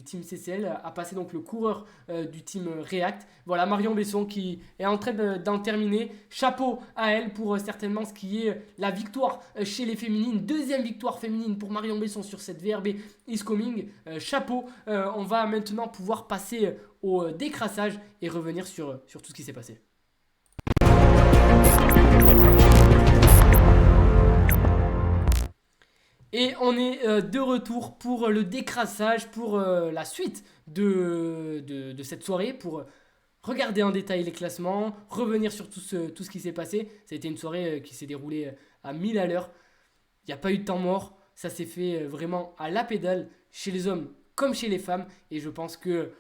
team CCL a passé donc le coureur du team React. Voilà, Marion Besson qui est en train d'en terminer. Chapeau à elle pour certainement ce qui est la victoire chez les féminines. Deuxième victoire féminine pour Marion Besson sur cette VRB Is Coming. Chapeau. On va maintenant pouvoir passer au décrassage et revenir sur tout ce qui s'est passé. Et on est de retour pour le décrassage, pour la suite de cette soirée, pour regarder en détail les classements, revenir sur tout ce qui s'est passé. Ça a été une soirée qui s'est déroulée à 1000 à l'heure. Il n'y a pas eu de temps mort. Ça s'est fait vraiment à la pédale, chez les hommes comme chez les femmes. Et je pense que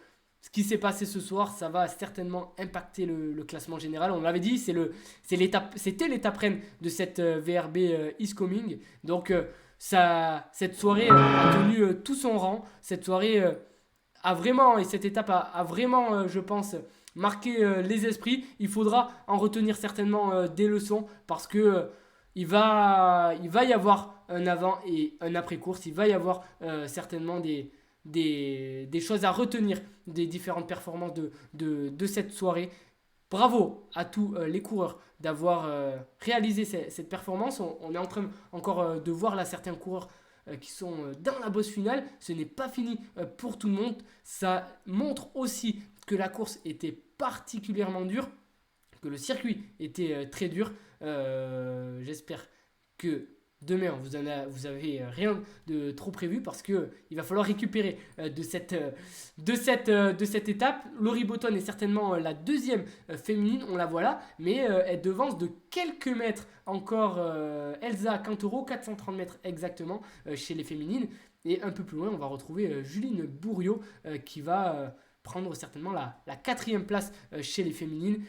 ce qui s'est passé ce soir, ça va certainement impacter le classement général. On l'avait dit, c'était l'étape reine de cette VRB Is Coming. Donc, cette soirée a tenu tout son rang. Cette soirée et cette étape a vraiment, je pense, marqué les esprits. Il faudra en retenir certainement des leçons, parce que il va y avoir un avant et un après course. Il va y avoir certainement des choses à retenir des différentes performances de cette soirée. bravo à tous les coureurs d'avoir réalisé cette performance. On est en train encore de voir là certains coureurs qui sont dans la bosse finale. Ce n'est pas fini pour tout le monde. Ça montre aussi que la course était particulièrement dure, que le circuit était très dur. J'espère que demain vous avez rien de trop prévu, parce que il va falloir récupérer de cette étape. Laurie Botton est certainement la deuxième féminine, on la voit là, mais elle devance de quelques mètres encore Elsa Cantoro, 430 mètres exactement chez les féminines. Et un peu plus loin, on va retrouver Juline Bourriot qui va prendre certainement la quatrième place chez les féminines.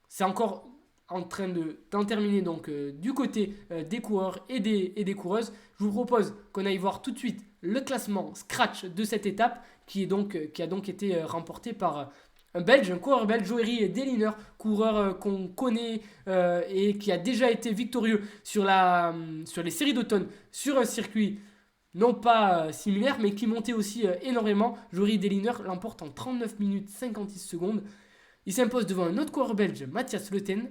C'est encore en train d'en terminer donc du côté des coureurs et des coureuses. Je vous propose qu'on aille voir tout de suite le classement scratch de cette étape qui a donc été remporté par un coureur belge, Joeri Deliner, coureur qu'on connaît et qui a déjà été victorieux sur les séries d'automne sur un circuit non pas similaire, mais qui montait aussi énormément. Joeri Deliner l'emporte en 39 minutes 56 secondes. Il s'impose devant un autre coureur belge, Mathias Leuten.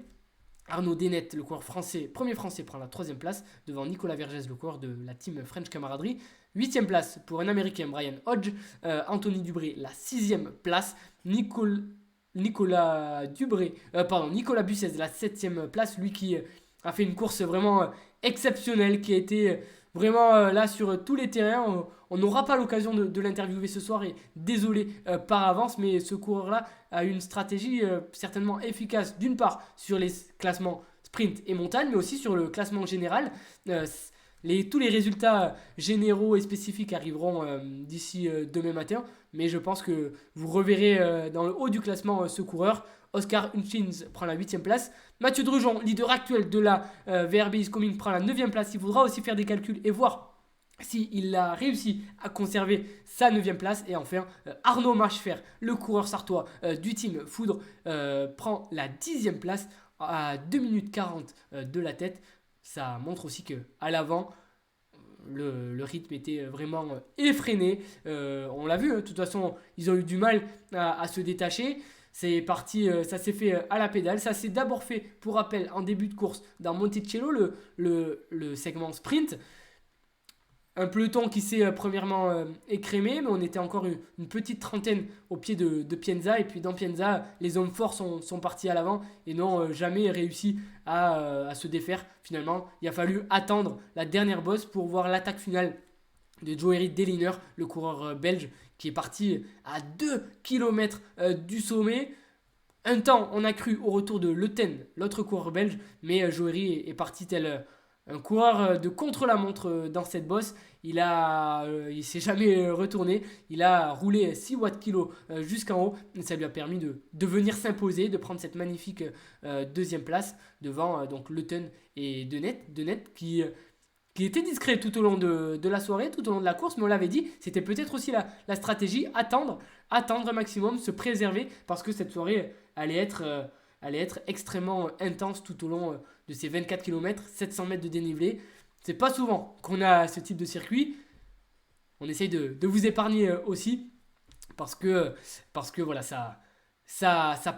Arnaud Dennet, le coureur premier français, prend la 3e place devant Nicolas Vergès, le coureur de la team French Camaraderie. 8e place pour un Américain, Brian Hodge. Anthony Dubré, la 6e place. Nicolas Bussez, la 7e place. Lui qui a fait une course vraiment exceptionnelle, qui a été vraiment là sur tous les terrains. On n'aura pas l'occasion de l'interviewer ce soir et désolé par avance, mais ce coureur-là a une stratégie certainement efficace, d'une part sur les classements sprint et montagne, mais aussi sur le classement général. Tous les résultats généraux et spécifiques arriveront d'ici demain matin, mais je pense que vous reverrez dans le haut du classement ce coureur. Oscar Hutchins prend la 8e place. Mathieu Drujon, leader actuel de la VRB is Coming, prend la 9e place. Il faudra aussi faire des calculs et voir s'il a réussi à conserver sa 9e place. Et enfin, Arnaud Machefer, le coureur sartois du team Foudre, prend la 10e place à 2 minutes 40 de la tête. Ça montre aussi qu'à l'avant, le rythme était vraiment effréné. On l'a vu, de toute façon, ils ont eu du mal à se détacher. C'est parti, ça s'est fait à la pédale. Ça s'est d'abord fait, pour rappel, en début de course dans Monticello, le segment sprint. Un peloton qui s'est premièrement écrémé, mais on était encore une petite trentaine au pied de Pienza. Et puis dans Pienza, les hommes forts sont partis à l'avant et n'ont jamais réussi à se défaire. Finalement, il a fallu attendre la dernière bosse pour voir l'attaque finale de Joeri Deliner, le coureur belge, qui est parti à 2 km du sommet. Un temps, on a cru au retour de Leuten, l'autre coureur belge, mais Joeri est parti tel un coureur de contre-la-montre dans cette bosse. Il s'est jamais retourné. Il a roulé 6 watts kilo jusqu'en haut. Et ça lui a permis de venir s'imposer, de prendre cette magnifique deuxième place devant donc Leuten et Dennet qui était discret tout au long de la soirée, tout au long de la course, mais on l'avait dit, c'était peut-être aussi la stratégie, attendre un maximum, se préserver, parce que cette soirée allait être extrêmement intense tout au long de ces 24 km, 700 mètres de dénivelé. C'est pas souvent qu'on a ce type de circuit. On essaye de vous épargner aussi, parce que voilà, ça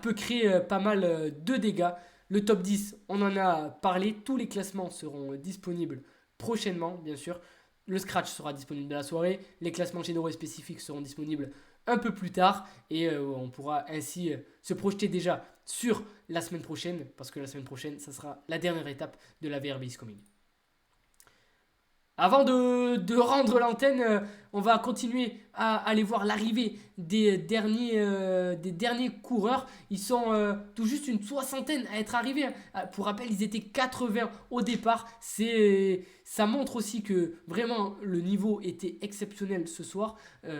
peut créer pas mal de dégâts. Le top 10, on en a parlé, tous les classements seront disponibles prochainement, bien sûr. Le scratch sera disponible dans la soirée. Les classements généraux et spécifiques seront disponibles un peu plus tard. Et on pourra ainsi se projeter déjà sur la semaine prochaine. Parce que la semaine prochaine, ça sera la dernière étape de la VRB is Coming. Avant de rendre l'antenne, on va continuer à aller voir l'arrivée des derniers coureurs. Ils sont tout juste une soixantaine à être arrivés. Pour rappel, ils étaient 80 au départ. Ça montre aussi que vraiment le niveau était exceptionnel ce soir.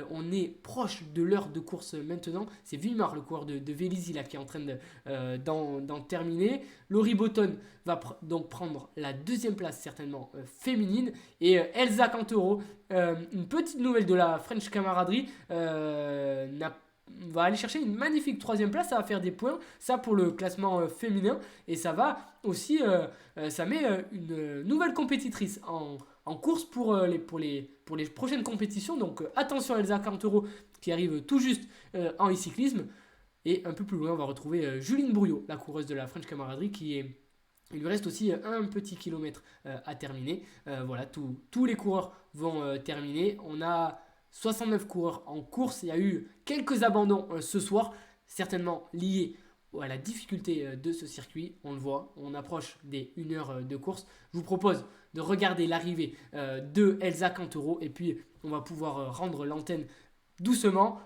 On est proche de l'heure de course maintenant. C'est Villemar, le coureur de Vélizy, là, qui est en train d'en terminer. Laurie Botton va donc prendre la 2e place certainement féminine. Et Elsa Cantoro, une petite nouvelle de la French Camaraderie, va aller chercher une magnifique 3e place. Ça va faire des points, ça pour le classement féminin, et ça va aussi ça met une nouvelle compétitrice en course pour les prochaines compétitions. Donc attention à Elsa Cantoro qui arrive tout juste en e-cyclisme. Et un peu plus loin, on va retrouver Juline Brouillot, la coureuse de la French Camaraderie, il lui reste aussi un petit kilomètre à terminer. Voilà, tous les coureurs vont terminer. On a 69 coureurs en course. Il y a eu quelques abandons ce soir, certainement liés à la difficulté de ce circuit. On le voit, on approche des 1 heure de course. Je vous propose de regarder l'arrivée de Elsa Cantero et puis on va pouvoir rendre l'antenne doucement.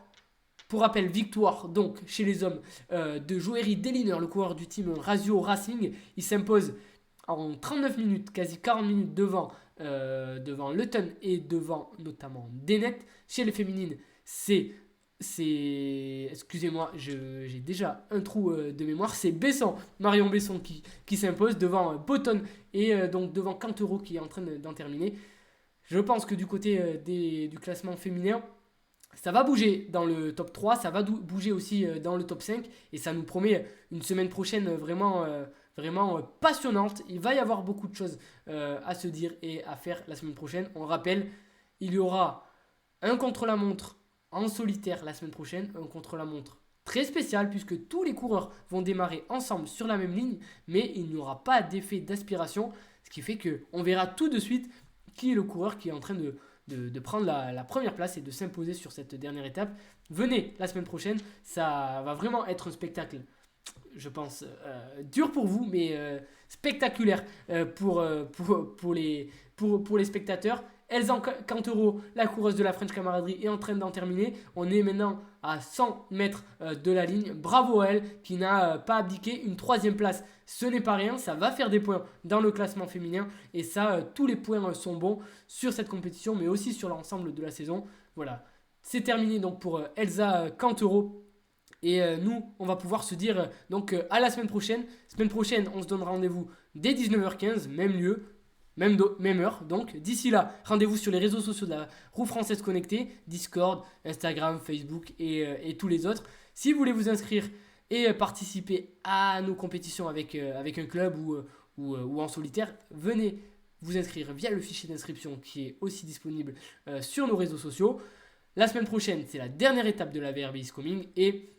Pour rappel, victoire donc chez les hommes de Joeri Deliner, le coureur du team Razio Racing. Il s'impose en 39 minutes, quasi 40 minutes devant Leton et devant notamment Denet. Chez les féminines, excusez-moi, j'ai déjà un trou de mémoire. C'est Marion Besson qui s'impose devant Botton et donc devant Cantero qui est en train d'en terminer. Je pense que du côté du classement féminin, ça va bouger dans le top 3, ça va bouger aussi dans le top 5 et ça nous promet une semaine prochaine vraiment passionnante. Il va y avoir beaucoup de choses à se dire et à faire la semaine prochaine. On rappelle, il y aura un contre-la-montre en solitaire la semaine prochaine, un contre-la-montre très spécial puisque tous les coureurs vont démarrer ensemble sur la même ligne, mais il n'y aura pas d'effet d'aspiration, ce qui fait qu'on verra tout de suite qui est le coureur qui est en train de prendre la première place et de s'imposer sur cette dernière étape. Venez la semaine prochaine, ça va vraiment être un spectacle, je pense, dur pour vous, mais spectaculaire pour les spectateurs. Elsa Cantero, la coureuse de la French Camaraderie, est en train d'en terminer. On est maintenant à 100 mètres de la ligne. Bravo à elle qui n'a pas abdiqué. Une 3e place, ce n'est pas rien. Ça va faire des points dans le classement féminin. Et ça, tous les points sont bons sur cette compétition, mais aussi sur l'ensemble de la saison. Voilà, c'est terminé donc pour Elsa Cantero. Et nous, on va pouvoir se dire donc à la semaine prochaine. Semaine prochaine, on se donne rendez-vous dès 19h15, même lieu. Même heure, donc d'ici là, rendez-vous sur les réseaux sociaux de la Roue Française Connectée, Discord, Instagram, Facebook et tous les autres. Si vous voulez vous inscrire et participer à nos compétitions avec un club ou en solitaire, venez vous inscrire via le fichier d'inscription qui est aussi disponible sur nos réseaux sociaux. La semaine prochaine, c'est la dernière étape de la VRB is Coming et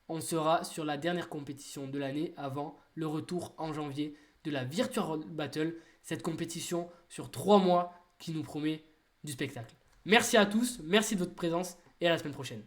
on sera sur la dernière compétition de l'année avant le retour en janvier de la Virtual Road Battle. Cette compétition sur 3 mois qui nous promet du spectacle. Merci à tous, merci de votre présence et à la semaine prochaine.